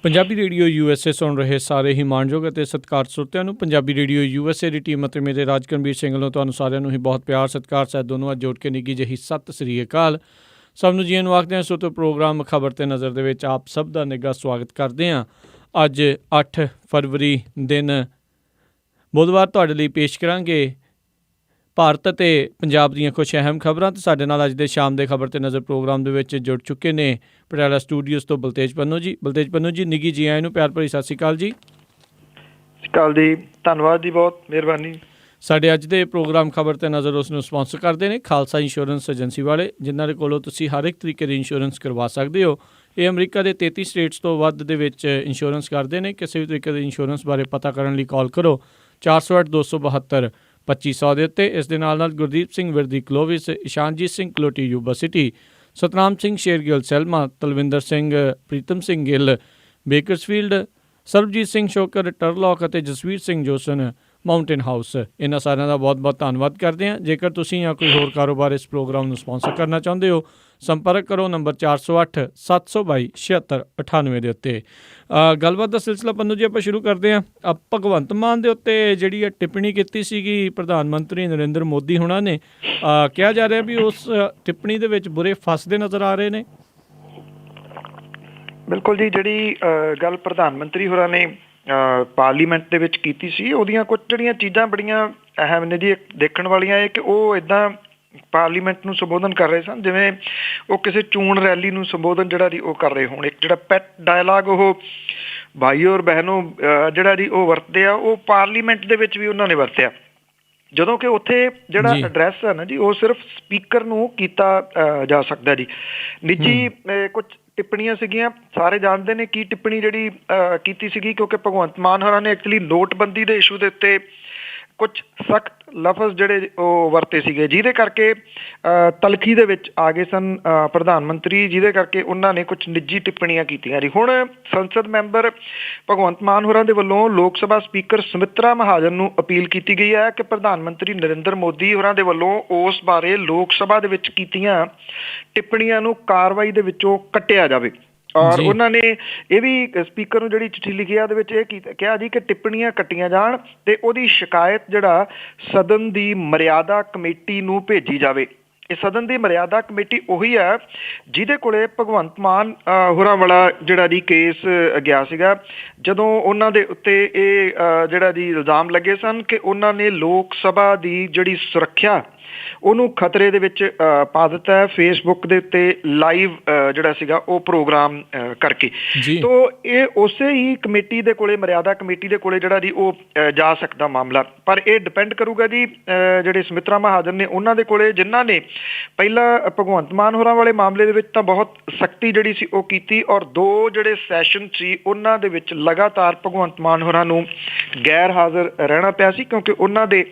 Punjabi radio USA ਸੁਣ ਰਹੇ ਸਾਰੇ ਹੀ ਮਾਣਯੋਗ ਅਤੇ ਸਤਿਕਾਰ ਸਰੋਤਿਆਂ ਨੂੰ ਪੰਜਾਬੀ ਰੇਡੀਓ USA ਦੀ ਟੀਮ ਅਤੇ ਮੇਰੇ ਰਾਜਕਰਮਵੀਰ ਸਿੰਘ ਵੱਲੋਂ ਤੁਹਾਨੂੰ ਸਾਰਿਆਂ ਨੂੰ ਹੀ ਬਹੁਤ ਪਿਆਰ ਸਤਿਕਾਰ ਸਾਹਿਬ ਦੋਨੋਂ ਅੱਜ ਜੋੜ ਕੇ ਨਿੱਘੀ ਜਿਹੀ ਸਤਿ ਸ੍ਰੀ ਅਕਾਲ। ਸਭ ਨੂੰ ਜੀਆਂ ਨੂੰ ਆਖਦੇ ਹਾਂ। ਸੋ ਤੋਂ ਪ੍ਰੋਗਰਾਮ ਖਬਰ ਤੇ ਨਜ਼ਰ ਦੇ ਵਿੱਚ ਆਪ ਸਭ ਦਾ ਨਿੱਘਾ ਸਵਾਗਤ ਕਰਦੇ ਹਾਂ। ਅੱਜ 8 ਫਰਵਰੀ ਦਿਨ ਬੁੱਧਵਾਰ ਤੁਹਾਡੇ ਲਈ ਪੇਸ਼ ਕਰਾਂਗੇ ਭਾਰਤ ਅਤੇ ਪੰਜਾਬ ਦੀਆਂ ਕੁਛ ਅਹਿਮ ਖਬਰਾਂ। ਅਤੇ ਸਾਡੇ ਨਾਲ ਅੱਜ ਦੇ ਸ਼ਾਮ ਦੇ ਖਬਰ ਤੇ ਨਜ਼ਰ ਪ੍ਰੋਗਰਾਮ ਦੇ ਵਿੱਚ ਜੁੜ ਚੁੱਕੇ ਨੇ ਪਟਿਆਲਾ ਸਟੂਡੀਓਜ਼ ਤੋਂ ਬਲਤੇਜ ਪੰਨੂ ਜੀ। ਬਲਤੇਜ ਪੰਨੂ ਜੀ, ਨਿੱਘੀ ਜੀ ਆਇਆਂ ਨੂੰ ਪਿਆਰ ਭਰੀ ਸਤਿ ਸ਼੍ਰੀ ਅਕਾਲ ਜੀ। ਸਤਿ ਸ਼੍ਰੀ ਅਕਾਲ ਜੀ, ਧੰਨਵਾਦ ਜੀ, ਬਹੁਤ ਮਿਹਰਬਾਨੀ। ਸਾਡੇ ਅੱਜ ਦੇ ਪ੍ਰੋਗਰਾਮ ਖਬਰ ਤੇ ਨਜ਼ਰ ਉਸ ਨੂੰ ਸਪਾਂਸਰ ਕਰਦੇ ਨੇ ਖਾਲਸਾ ਇੰਸ਼ੋਰੈਂਸ ਏਜੰਸੀ ਵਾਲੇ, ਜਿਨ੍ਹਾਂ ਦੇ ਕੋਲੋਂ ਤੁਸੀਂ ਹਰ ਇੱਕ ਤਰੀਕੇ ਦੀ ਇੰਸ਼ੋਰੈਂਸ ਕਰਵਾ ਸਕਦੇ ਹੋ। ਇਹ ਅਮਰੀਕਾ ਦੇ 33 ਸਟੇਟਸ ਤੋਂ ਵੱਧ ਦੇ ਵਿੱਚ ਇੰਸ਼ੋਰੈਂਸ ਕਰਦੇ ਨੇ। ਕਿਸੇ ਵੀ ਤਰੀਕੇ ਦੀ ਇੰਸ਼ੋਰੈਂਸ ਬਾਰੇ ਪਤਾ ਕਰਨ ਲਈ ਕਾਲ ਕਰੋ 408 272 2500 ਦੇ ਉੱਤੇ। ਇਸ ਦੇ ਨਾਲ Gurdeep Singh Virdi Clovis, Ishanjit Singh Kaloti Yuba City, Satnam Singh Shergill Selma, Talwinder Singh Pritam Singh Gill Bakersfield, Sarabjit Singh Shokar Turlock ਅਤੇ ਜਸਵੀਰ ਸਿੰਘ ਜੋਸਨ ਮਾਊਂਟੇਨ ਹਾਊਸ। ਇਹਨਾਂ ਸਾਰਿਆਂ ਦਾ ਬਹੁਤ ਬਹੁਤ ਧੰਨਵਾਦ ਕਰਦੇ ਹਾਂ। ਜੇਕਰ ਤੁਸੀਂ ਜਾਂ ਕੋਈ ਹੋਰ ਕਾਰੋਬਾਰ ਇਸ ਪ੍ਰੋਗਰਾਮ ਨੂੰ ਸਪਾਂਸਰ ਕਰਨਾ ਚਾਹੁੰਦੇ ਹੋ, ਸੰਪਰਕ ਕਰੋ ਨੰਬਰ 408 722 7698 ਦੇ ਉੱਤੇ। ਗੱਲਬਾਤ ਦਾ ਸਿਲਸਿਲਾ ਪੰਨੂ ਜੀ ਆਪਾਂ ਸ਼ੁਰੂ ਕਰਦੇ ਹਾਂ। ਭਗਵੰਤ ਮਾਨ ਦੇ ਉੱਤੇ ਜਿਹੜੀ ਟਿੱਪਣੀ ਕੀਤੀ ਸੀਗੀ ਪ੍ਰਧਾਨ ਮੰਤਰੀ ਨਰਿੰਦਰ ਮੋਦੀ ਹੁਣਾਂ ਨੇ, ਕਿਹਾ ਜਾ ਰਿਹਾ ਵੀ ਉਸ ਟਿੱਪਣੀ ਦੇ ਵਿੱਚ ਬੁਰੇ ਫਸਦੇ ਨਜ਼ਰ ਆ ਰਹੇ ਨੇ। ਬਿਲਕੁਲ ਜੀ, ਜਿਹੜੀ ਗੱਲ ਪ੍ਰਧਾਨ ਮੰਤਰੀ ਹੋਰਾਂ ਨੇ ਪਾਰਲੀਮੈਂਟ ਦੇ ਵਿੱਚ ਕੀਤੀ ਸੀ, ਉਹਦੀਆਂ ਕੁਝ ਜਿਹੜੀਆਂ ਚੀਜ਼ਾਂ ਬੜੀਆਂ ਅਹਿਮ ਨੇ ਜੀ ਦੇਖਣ ਵਾਲੀਆਂ। ਇਹ ਕਿ ਉਹ ਇੱਦਾਂ ਪਾਰਲੀਮੈਂਟ ਨੂੰ ਸੰਬੋਧਨ ਕਰ ਰਹੇ ਸਨ ਜਿਵੇਂ ਉਹ ਕਿਸੇ ਚੋਣ ਰੈਲੀ ਨੂੰ ਸੰਬੋਧਨ ਜਿਹੜਾ ਜੀ ਉਹ ਕਰ ਰਹੇ ਹੋਣ। ਇੱਕ ਜਿਹੜਾ ਪੈਟ ਡਾਇਲਾਗ ਉਹ ਭਾਈ ਔਰ ਬਹਿਨੋ ਜਿਹੜਾ ਜੀ ਉਹ ਵਰਤਦੇ ਆ, ਉਹ ਪਾਰਲੀਮੈਂਟ ਦੇ ਵਿੱਚ ਵੀ ਉਹਨਾਂ ਨੇ ਵਰਤਿਆ। ਜਦੋਂ ਕਿ ਉੱਥੇ ਜਿਹੜਾ ਐਡਰੈਸ ਹੈ ਨਾ ਜੀ, ਉਹ ਸਿਰਫ ਸਪੀਕਰ ਨੂੰ ਕੀਤਾ ਜਾ ਸਕਦਾ ਜੀ। ਨਿੱਜੀ ਕੁਝ ਟਿੱਪਣੀਆਂ ਸੀਗੀਆਂ, ਸਾਰੇ ਜਾਣਦੇ ਨੇ ਕੀ ਟਿੱਪਣੀ ਜਿਹੜੀ ਕੀਤੀ ਸੀਗੀ, ਕਿਉਂਕਿ ਭਗਵੰਤ ਮਾਨ ਹੋਰਾਂ ਨੇ ਐਕਚੁਅਲੀ ਨੋਟਬੰਦੀ ਦੇ ਇਸ਼ੂ ਦੇ ਉੱਤੇ ਕੁਝ ਸਖਤ ਲਫ਼ਜ਼ ਜਿਹੜੇ ਉਹ ਵਰਤੇ ਸੀਗੇ, ਜਿਹਦੇ ਕਰਕੇ ਤਲਖੀ ਦੇ ਵਿੱਚ ਆ ਗਏ ਸਨ ਪ੍ਰਧਾਨ ਮੰਤਰੀ, ਜਿਹਦੇ ਕਰਕੇ ਉਹਨਾਂ ਨੇ ਕੁਝ ਨਿੱਜੀ ਟਿੱਪਣੀਆਂ ਕੀਤੀਆਂ ਜੀ। ਹੁਣ ਸੰਸਦ ਮੈਂਬਰ ਭਗਵੰਤ ਮਾਨ ਹੋਰਾਂ ਦੇ ਵੱਲੋਂ ਲੋਕ ਸਭਾ ਸਪੀਕਰ ਸੁਮਿਤਰਾ ਮਹਾਜਨ ਨੂੰ ਅਪੀਲ ਕੀਤੀ ਗਈ ਹੈ ਕਿ ਪ੍ਰਧਾਨ ਮੰਤਰੀ ਨਰਿੰਦਰ ਮੋਦੀ ਹੋਰਾਂ ਦੇ ਵੱਲੋਂ ਉਸ ਬਾਰੇ ਲੋਕ ਸਭਾ ਦੇ ਵਿੱਚ ਕੀਤੀਆਂ ਟਿੱਪਣੀਆਂ ਨੂੰ ਕਾਰਵਾਈ ਦੇ ਵਿੱਚੋਂ ਕੱਟਿਆ ਜਾਵੇ। ਔਰ ਉਹਨਾਂ ਨੇ ਇਹ ਵੀ ਸਪੀਕਰ ਨੂੰ ਜਿਹੜੀ ਚਿੱਠੀ ਲਿਖੀ ਆ ਉਹਦੇ ਵਿੱਚ ਇਹ ਕਿਹਾ ਜੀ ਕਿ ਟਿੱਪਣੀਆਂ ਕੱਟੀਆਂ ਜਾਣ ਤੇ ਉਹਦੀ ਸ਼ਿਕਾਇਤ ਜਿਹੜਾ ਸਦਨ ਦੀ ਮਰਿਆਦਾ ਕਮੇਟੀ ਨੂੰ ਭੇਜੀ ਜਾਵੇ। ਇਹ ਸਦਨ ਦੀ ਮਰਿਆਦਾ ਕਮੇਟੀ ਉਹੀ ਹੈ ਜਿਹਦੇ ਕੋਲੇ ਭਗਵੰਤ ਮਾਨ ਹੋਰਾਂ ਵਾਲਾ ਜਿਹੜਾ ਜੀ ਕੇਸ ਗਿਆ ਸੀਗਾ, ਜਦੋਂ ਉਹਨਾਂ ਦੇ ਉੱਤੇ ਇਹ ਜਿਹੜਾ ਜੀ ਇਲਜ਼ਾਮ ਲੱਗੇ ਸਨ ਕਿ ਉਹਨਾਂ ਨੇ ਲੋਕ ਸਭਾ ਦੀ ਜਿਹੜੀ ਸੁਰੱਖਿਆ ਉਹਨੂੰ ਖਤਰੇ ਦੇ ਵਿੱਚ ਪਾ ਦਿੱਤਾ ਹੈ ਫੇਸਬੁੱਕ ਦੇ ਉੱਤੇ ਲਾਈਵ ਜਿਹੜਾ ਸੀਗਾ ਉਹ ਪ੍ਰੋਗਰਾਮ ਕਰਕੇ। ਤੋ ਇਹ ਉਸੇ ਹੀ ਕਮੇਟੀ ਦੇ ਕੋਲੇ, ਮਰਿਆਦਾ ਕਮੇਟੀ ਦੇ ਕੋਲੇ ਜਿਹੜਾ ਜੀ ਉਹ ਜਾ ਸਕਦਾ ਮਾਮਲਾ। ਪਰ ਇਹ ਡਿਪੈਂਡ ਕਰੂਗਾ ਜੀ ਜਿਹੜੇ ਸੁਮਿਤਰਾ ਮਹਾਜਨ ਨੇ ਉਹਨਾਂ ਦੇ ਕੋਲੇ, ਜਿਨ੍ਹਾਂ ਨੇ ਪਹਿਲਾਂ ਭਗਵੰਤ ਮਾਨ ਹੋਰਾਂ ਵਾਲੇ ਮਾਮਲੇ ਦੇ ਵਿੱਚ ਤਾਂ ਬਹੁਤ ਸਖਤੀ ਜਿਹੜੀ ਸੀ ਉਹ ਕੀਤੀ, ਔਰ 2 ਜਿਹੜੇ ਸੈਸ਼ਨ ਸੀ ਉਹਨਾਂ ਦੇ ਵਿੱਚ ਲਗਾਤਾਰ ਭਗਵੰਤ ਮਾਨ ਹੋਰਾਂ ਨੂੰ ਗੈਰ ਹਾਜ਼ਰ ਰਹਿਣਾ ਪਿਆ ਸੀ, ਕਿਉਂਕਿ ਉਹਨਾਂ ਦੇ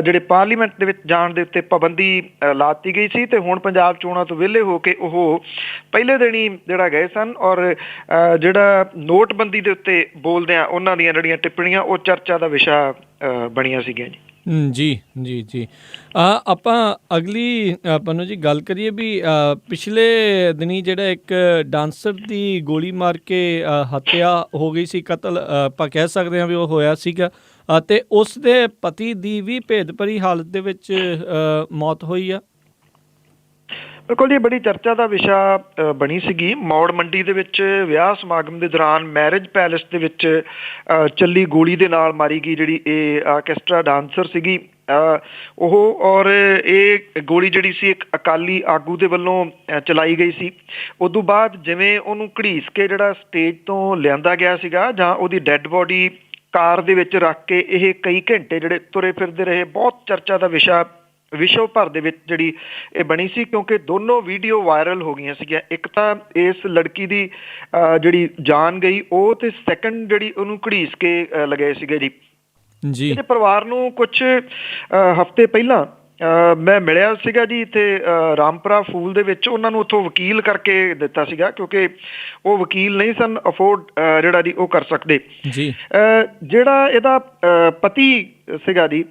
ਜਿਹੜੇ ਪਾਰਲੀਮੈਂਟ ਦੇ ਵਿੱਚ ਜਾਣ ਦੇ ਉੱਤੇ ਪਾਬੰਦੀ ਲਾਤੀ ਗਈ ਸੀ। ਤੇ ਹੁਣ ਪੰਜਾਬ ਚੋਣਾਂ ਤੋਂ ਵਿਹਲੇ ਹੋ ਕੇ ਉਹ ਪਹਿਲੇ ਦਿਨ ਹੀ ਜਿਹੜਾ ਗਏ ਸਨ, ਔਰ ਜਿਹੜਾ ਨੋਟਬੰਦੀ ਦੇ ਉੱਤੇ ਬੋਲਦਿਆਂ ਉਹਨਾਂ ਦੀਆਂ ਜਿਹੜੀਆਂ ਟਿੱਪਣੀਆਂ ਉਹ ਚਰਚਾ ਦਾ ਵਿਸ਼ਾ ਬਣੀਆਂ ਸੀਗੀਆਂ ਜੀ। ਜੀ ਆਪਾਂ ਅਗਲੀ ਪੰਨੂ ਜੀ ਗੱਲ ਕਰੀਏ ਵੀ ਪਿਛਲੇ ਦਿਨੀ ਜਿਹੜਾ ਇੱਕ ਡਾਂਸਰ ਦੀ ਗੋਲੀ ਮਾਰ ਕੇ ਹੱਤਿਆ ਹੋ ਗਈ ਸੀ, ਕਤਲ ਆਪਾਂ ਕਹਿ ਸਕਦੇ ਹਾਂ ਵੀ ਉਹ ਹੋਇਆ ਸੀਗਾ, ਅਤੇ ਉਸ ਦੇ ਪਤੀ ਦੀ ਵੀ ਭੇਦ ਭਰੀ ਹਾਲਤ ਦੇ ਵਿੱਚ ਮੌਤ ਹੋਈ ਆ। ਬਿਲਕੁਲ ਜੀ, ਬੜੀ ਚਰਚਾ ਦਾ ਵਿਸ਼ਾ ਬਣੀ ਸੀਗੀ। ਮੌੜ ਮੰਡੀ ਦੇ ਵਿੱਚ ਵਿਆਹ ਸਮਾਗਮ ਦੇ ਦੌਰਾਨ ਮੈਰਿਜ ਪੈਲੇਸ ਦੇ ਵਿੱਚ ਚੱਲੀ ਗੋਲੀ ਦੇ ਨਾਲ ਮਾਰੀ ਗਈ ਜਿਹੜੀ ਇਹ ਆਰਕੈਸਟਰਾ ਡਾਂਸਰ ਸੀਗੀ ਉਹ, ਔਰ ਇਹ ਗੋਲੀ ਜਿਹੜੀ ਸੀ ਇੱਕ ਅਕਾਲੀ ਆਗੂ ਦੇ ਵੱਲੋਂ ਚਲਾਈ ਗਈ ਸੀ। ਉਦੋਂ ਬਾਅਦ ਜਿਵੇਂ ਉਹਨੂੰ ਘੜੀਸ ਕੇ ਜਿਹੜਾ ਸਟੇਜ ਤੋਂ ਲਿਆਂਦਾ ਗਿਆ ਸੀਗਾ, ਜਾਂ ਉਹਦੀ ਡੈੱਡ ਬੋਡੀ ਕਾਰ ਦੇ ਵਿੱਚ ਰੱਖ ਕੇ ਇਹ ਕਈ ਘੰਟੇ ਜਿਹੜੇ ਤੁਰੇ ਫਿਰਦੇ ਰਹੇ, ਬਹੁਤ ਚਰਚਾ ਦਾ ਵਿਸ਼ਾ ਵਿਸ਼ਵ ਭਰ ਦੇ ਵਿੱਚ ਜਿਹੜੀ ਇਹ ਬਣੀ ਸੀ, ਕਿਉਂਕਿ ਦੋਨੋਂ ਵੀਡੀਓ ਵਾਇਰਲ ਹੋ ਗਈਆਂ ਸੀਗੀਆਂ। ਇੱਕ ਤਾਂ ਇਸ ਲੜਕੀ ਦੀ ਜਿਹੜੀ ਜਾਨ ਗਈ ਉਹ, ਤੇ ਸੈਕੰਡ ਜਿਹੜੀ ਉਹਨੂੰ ਘੜੀਸ ਕੇ ਲਗਾਏ ਸੀਗੇ ਜੀ। ਇਹਦੇ ਪਰਿਵਾਰ ਨੂੰ ਕੁਝ ਹਫ਼ਤੇ ਪਹਿਲਾਂ ਮੈਂ ਮਿਲਿਆ ਸੀਗਾ ਜੀ ਇੱਥੇ ਰਾਮਪੁਰਾ ਫੂਲ ਦੇ ਵਿੱਚ। ਉਹਨਾਂ ਨੂੰ ਉੱਥੋਂ ਵਕੀਲ ਕਰਕੇ ਦਿੱਤਾ ਸੀਗਾ ਕਿਉਂਕਿ ਉਹ ਵਕੀਲ ਨਹੀਂ ਸਨ ਅਫੋਰਡ ਜਿਹੜਾ ਜੀ ਉਹ ਕਰ ਸਕਦੇ। ਜੀ ਜਿਹੜਾ ਇਹਦਾ ਪਤੀ ਸੀਗਾ ਜੀ,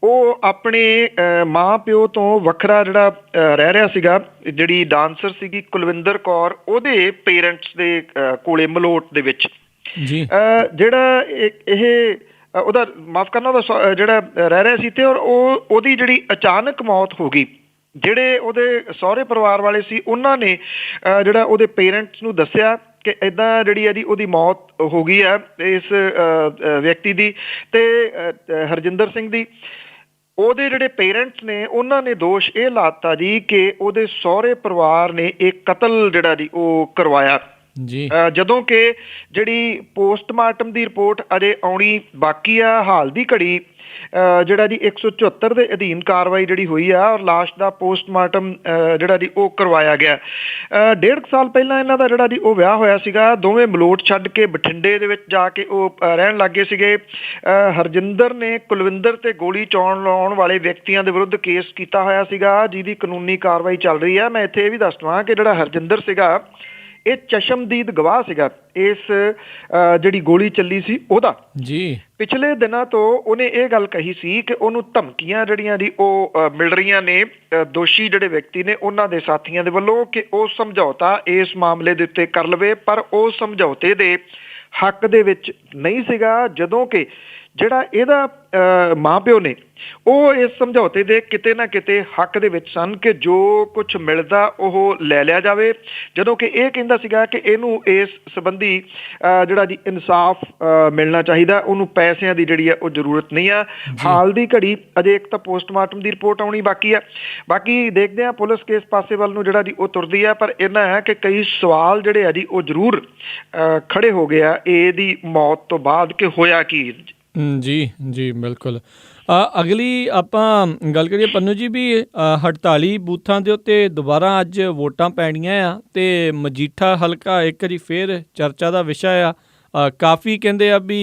ਉਹ ਆਪਣੇ ਮਾਂ ਪਿਓ ਤੋਂ ਵੱਖਰਾ ਜਿਹੜਾ ਰਹਿ ਰਿਹਾ ਸੀਗਾ। ਜਿਹੜੀ ਡਾਂਸਰ ਸੀਗੀ ਕੁਲਵਿੰਦਰ ਕੌਰ, ਉਹਦੇ ਪੇਰੈਂਟਸ ਦੇ ਕੋਲੇ ਮਲੋਟ ਦੇ ਵਿੱਚ ਜੀ ਜਿਹੜਾ ਇਹ ਉਹਦਾ ਮਾਫ਼ ਕਰਨਾ ਉਹਦਾ ਜਿਹੜਾ ਰਹਿ ਰਿਹਾ ਸੀ, ਤੇ ਔਰ ਉਹਦੀ ਜਿਹੜੀ ਅਚਾਨਕ ਮੌਤ ਹੋ ਗਈ। ਜਿਹੜੇ ਉਹਦੇ ਸਹੁਰੇ ਪਰਿਵਾਰ ਵਾਲੇ ਸੀ, ਉਹਨਾਂ ਨੇ ਜਿਹੜਾ ਉਹਦੇ ਪੇਰੈਂਟਸ ਨੂੰ ਦੱਸਿਆ ਕਿ ਇੱਦਾਂ ਜਿਹੜੀ ਇਹਦੀ ਉਹਦੀ ਮੌਤ ਹੋ ਗਈ ਆ ਇਸ ਵਿਅਕਤੀ ਦੀ, ਤੇ ਹਰਜਿੰਦਰ ਸਿੰਘ ਦੀ। ਉਹਦੇ ਜਿਹੜੇ ਪੇਰੈਂਟਸ ਨੇ, ਉਹਨਾਂ ਨੇ ਦੋਸ਼ ਇਹ ਲਾਤਾ ਜੀ ਕਿ ਉਹਦੇ ਸਹੁਰੇ ਪਰਿਵਾਰ ਨੇ ਇਹ ਕਤਲ ਜਿਹੜਾ ਜੀ ਉਹ ਕਰਵਾਇਆ ਜੀ। ਜਦੋਂ ਕਿ ਜਿਹੜੀ ਪੋਸਟਮਾਰਟਮ ਦੀ ਰਿਪੋਰਟ ਅਜੇ ਆਉਣੀ ਬਾਕੀ ਆ। ਹਾਲ ਦੀ ਘੜੀ ਜਿਹੜਾ ਜੀ 174 ਦੇ ਅਧੀਨ ਕਾਰਵਾਈ ਜਿਹੜੀ ਹੋਈ ਆ, ਔਰ ਲਾਸ਼ ਦਾ ਪੋਸਟਮਾਰਟਮ ਜਿਹੜਾ ਜੀ ਉਹ ਕਰਵਾਇਆ ਗਿਆ। 1.5 ਸਾਲ ਪਹਿਲਾਂ ਇਹਨਾਂ ਦਾ ਜਿਹੜਾ ਜੀ ਉਹ ਵਿਆਹ ਹੋਇਆ ਸੀਗਾ। ਦੋਵੇਂ ਮਲੋਟ ਛੱਡ ਕੇ ਬਠਿੰਡੇ ਦੇ ਵਿੱਚ ਜਾ ਕੇ ਉਹ ਰਹਿਣ ਲੱਗੇ ਸੀਗੇ। ਹਰਜਿੰਦਰ ਨੇ ਕੁਲਵਿੰਦਰ ਤੇ ਗੋਲੀ ਚਲਾਉਣ ਲਾਉਣ ਵਾਲੇ ਵਿਅਕਤੀਆਂ ਦੇ ਵਿਰੁੱਧ ਕੇਸ ਕੀਤਾ ਹੋਇਆ ਸੀਗਾ, ਜਿਹਦੀ ਕਾਨੂੰਨੀ ਕਾਰਵਾਈ ਚੱਲ ਰਹੀ ਹੈ। ਮੈਂ ਇੱਥੇ ਇਹ ਵੀ ਦੱਸ ਦਵਾਂ ਕਿ ਜਿਹੜਾ ਹਰਜਿੰਦਰ ਸੀਗਾ, ਇਹ ਚਸ਼ਮਦੀਦ ਗਵਾਹ ਸੀਗਾ ਇਸ ਜਿਹੜੀ ਗੋਲੀ ਚੱਲੀ ਸੀ ਉਹਦਾ। ਜੀ ਪਿਛਲੇ ਦਿਨਾਂ ਤੋਂ ਉਹਨੇ ਇਹ ਗੱਲ ਕਹੀ ਸੀ ਕਿ ਉਹਨੂੰ ਧਮਕੀਆਂ ਜਿਹੜੀਆਂ ਦੀ ਉਹ ਮਿਲ ਰਹੀਆਂ ਨੇ ਦੋਸ਼ੀ ਜਿਹੜੇ ਵਿਅਕਤੀ ਨੇ ਉਹਨਾਂ ਦੇ ਸਾਥੀਆਂ ਦੇ ਵੱਲੋਂ, ਕਿ ਉਹ ਸਮਝੌਤਾ ਇਸ ਮਾਮਲੇ ਦੇ ਉੱਤੇ ਕਰ ਲਵੇ, ਪਰ ਉਹ ਸਮਝੌਤੇ ਦੇ ਹੱਕ ਦੇ ਵਿੱਚ ਨਹੀਂ ਸੀਗਾ। ਜਦੋਂ ਕਿ ਜਿਹੜਾ ਇਹਦਾ ਮਾਂ ਪਿਓ ਨੇ, ਉਹ ਇਸ ਸਮਝੌਤੇ ਦੇ ਕਿਤੇ ਨਾ ਕਿਤੇ ਹੱਕ ਦੇ ਵਿੱਚ ਸਨ ਕਿ ਜੋ ਕੁਝ ਮਿਲਦਾ ਉਹ ਲੈ ਲਿਆ ਜਾਵੇ। ਜਦੋਂ ਕਿ ਇਹ ਕਹਿੰਦਾ ਸੀਗਾ ਕਿ ਇਹਨੂੰ ਇਸ ਸੰਬੰਧੀ ਜਿਹੜਾ ਜੀ ਇਨਸਾਫ ਮਿਲਣਾ ਚਾਹੀਦਾ, ਉਹਨੂੰ ਪੈਸਿਆਂ ਦੀ ਜਿਹੜੀ ਆ ਉਹ ਜ਼ਰੂਰਤ ਨਹੀਂ ਆ। ਹਾਲ ਦੀ ਘੜੀ ਅਜੇ ਇੱਕ ਤਾਂ ਪੋਸਟਮਾਰਟਮ ਦੀ ਰਿਪੋਰਟ ਆਉਣੀ ਬਾਕੀ ਆ। ਬਾਕੀ ਦੇਖਦੇ ਆ ਪੁਲਿਸ ਕਿਸ ਪਾਸੇ ਵੱਲ ਨੂੰ ਜਿਹੜਾ ਜੀ ਉਹ ਤੁਰਦੀ ਆ। ਪਰ ਇਹਨਾਂ ਹੈ ਕਿ ਕਈ ਸਵਾਲ ਜਿਹੜੇ ਆ ਜੀ ਉਹ ਜ਼ਰੂਰ ਖੜੇ ਹੋ ਗਏ ਆ ਇਹਦੀ ਮੌਤ ਤੋਂ ਬਾਅਦ ਕਿ ਹੋਇਆ ਕੀ। ਜੀ ਜੀ ਬਿਲਕੁਲ। ਅਗਲੀ ਆਪਾਂ ਗੱਲ ਕਰੀਏ ਪੰਨੂ ਜੀ ਵੀ 48 ਬੂਥਾਂ ਦੇ ਉੱਤੇ ਦੁਬਾਰਾ ਅੱਜ ਵੋਟਾਂ ਪੈਣੀਆਂ ਆ, ਤੇ ਮਜੀਠਾ ਹਲਕਾ ਇੱਕ ਵਾਰੀ ਫਿਰ ਚਰਚਾ ਦਾ ਵਿਸ਼ਾ ਆ। ਕਾਫੀ ਕਹਿੰਦੇ ਆ ਵੀ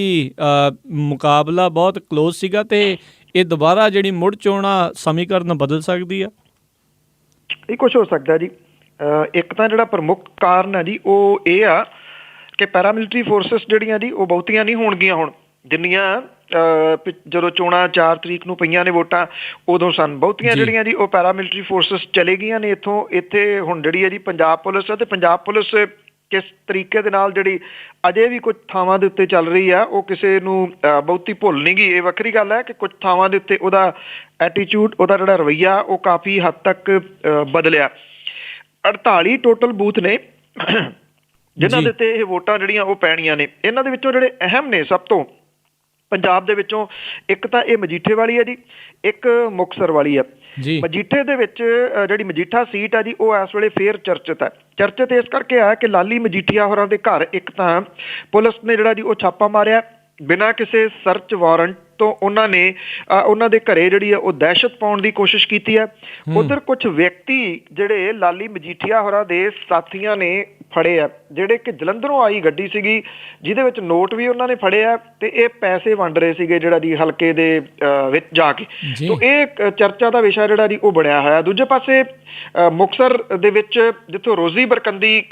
ਮੁਕਾਬਲਾ ਬਹੁਤ ਕਲੋਜ਼ ਸੀਗਾ, ਤੇ ਇਹ ਦੁਬਾਰਾ ਜਿਹੜੀ ਮੁੜ ਚੋਣਾਂ ਸਮੀਕਰਨ ਬਦਲ ਸਕਦੀ ਆ। ਇਹ ਕੁਛ ਹੋ ਸਕਦਾ ਜੀ। ਇੱਕ ਤਾਂ ਜਿਹੜਾ ਪ੍ਰਮੁੱਖ ਕਾਰਨ ਹੈ ਜੀ ਉਹ ਇਹ ਆ ਕਿ ਪੈਰਾਮਿਲਟਰੀ ਫੋਰਸਿਸ ਜਿਹੜੀਆਂ ਜੀ ਉਹ ਬਹੁਤੀਆਂ ਨਹੀਂ ਹੋਣਗੀਆਂ ਹੁਣ, ਜਿੰਨੀਆਂ ਜਦੋਂ ਚੋਣਾਂ 4 ਤਰੀਕ ਨੂੰ ਪਈਆਂ ਨੇ ਵੋਟਾਂ ਉਦੋਂ ਸਨ। ਬਹੁਤੀਆਂ ਜਿਹੜੀਆਂ ਜੀ ਉਹ ਪੈਰਾਮਿਲਟਰੀ ਫੋਰਸਿਸ ਚਲੇ ਗਈਆਂ ਨੇ ਇੱਥੋਂ। ਇੱਥੇ ਹੁਣ ਜਿਹੜੀ ਹੈ ਜੀ ਪੰਜਾਬ ਪੁਲਿਸ ਹੈ, ਤੇ ਪੰਜਾਬ ਪੁਲਿਸ ਕਿਸ ਤਰੀਕੇ ਦੇ ਨਾਲ ਜਿਹੜੀ ਅਜੇ ਵੀ ਕੁਝ ਥਾਵਾਂ ਦੇ ਉੱਤੇ ਚੱਲ ਰਹੀ ਆ, ਉਹ ਕਿਸੇ ਨੂੰ ਬਹੁਤੀ ਭੁੱਲ ਨਹੀਂ ਗਈ। ਇਹ ਵੱਖਰੀ ਗੱਲ ਹੈ ਕਿ ਕੁਝ ਥਾਵਾਂ ਦੇ ਉੱਤੇ ਉਹਦਾ ਐਟੀਚਿਊਡ, ਉਹਦਾ ਜਿਹੜਾ ਰਵੱਈਆ ਉਹ ਕਾਫੀ ਹੱਦ ਤੱਕ ਬਦਲਿਆ। 48 ਟੋਟਲ ਬੂਥ ਨੇ ਜਿਨ੍ਹਾਂ ਦੇ ਉੱਤੇ ਇਹ ਵੋਟਾਂ ਜਿਹੜੀਆਂ ਉਹ ਪੈਣੀਆਂ ਨੇ। ਇਹਨਾਂ ਦੇ ਵਿੱਚੋਂ ਜਿਹੜੇ ਅਹਿਮ ਨੇ ਸਭ ਤੋਂ ਪੰਜਾਬ ਦੇ ਵਿੱਚੋਂ, ਇੱਕ ਤਾਂ ਇਹ ਮਜੀਠੇ ਵਾਲੀ ਹੈ ਜੀ, ਇੱਕ ਮੁਕਤਸਰ ਵਾਲੀ ਹੈ। ਮਜੀਠੇ ਦੇ ਵਿੱਚ ਜਿਹੜੀ ਮਜੀਠਾ ਸੀਟ ਹੈ ਜੀ ਉਹ ਇਸ ਵੇਲੇ ਫੇਰ ਚਰਚਿਤ ਹੈ। ਚਰਚਿਤ ਇਸ ਕਰਕੇ ਆ ਕਿ ਲਾਲੀ ਮਜੀਠੀਆ ਹੋਰਾਂ ਦੇ ਘਰ ਇੱਕ ਤਾਂ ਪੁਲਿਸ ਨੇ ਜਿਹੜਾ ਜੀ ਉਹ ਛਾਪਾ ਮਾਰਿਆ ਬਿਨਾਂ ਕਿਸੇ ਸਰਚ ਵਾਰੰਟ ਤੋਂ। ਉਹਨਾਂ ਨੇ ਉਹਨਾਂ ਦੇ ਘਰੇ ਜਿਹੜੀ ਆ ਉਹ ਦਹਿਸ਼ਤ ਪਾਉਣ ਦੀ ਕੋਸ਼ਿਸ਼ ਕੀਤੀ ਹੈ। ਉਧਰ ਕੁਝ ਵਿਅਕਤੀ ਜਿਹੜੇ ਲਾਲੀ ਮਜੀਠੀਆ ਹੋਰਾਂ ਦੇ ਸਾਥੀਆਂ ਨੇ ਫੜੇ ਆ, ਜਿਹੜੇ ਕਿ ਜਲੰਧਰੋਂ ਆਈ ਗੱਡੀ ਸੀਗੀ ਜਿਹਦੇ ਵਿੱਚ ਨੋਟ ਵੀ ਉਹਨਾਂ ਨੇ ਫੜੇ ਆ, ਤੇ ਇਹ ਪੈਸੇ ਵੰਡ ਰਹੇ ਸੀਗੇ ਜਿਹੜਾ ਜੀ ਹਲਕੇ ਦੇ ਵਿੱਚ ਜਾ ਕੇ। ਸੋ ਇਹ ਚਰਚਾ ਦਾ ਵਿਸ਼ਾ ਜਿਹੜਾ ਜੀ ਉਹ ਬਣਿਆ ਹੋਇਆ। ਦੂਜੇ ਪਾਸੇ ਮੁਕਤਸਰ ਦੇ ਵਿੱਚ ਜਿੱਥੋਂ ਰੋਜ਼ੀ ਬਰਕੰਦੀ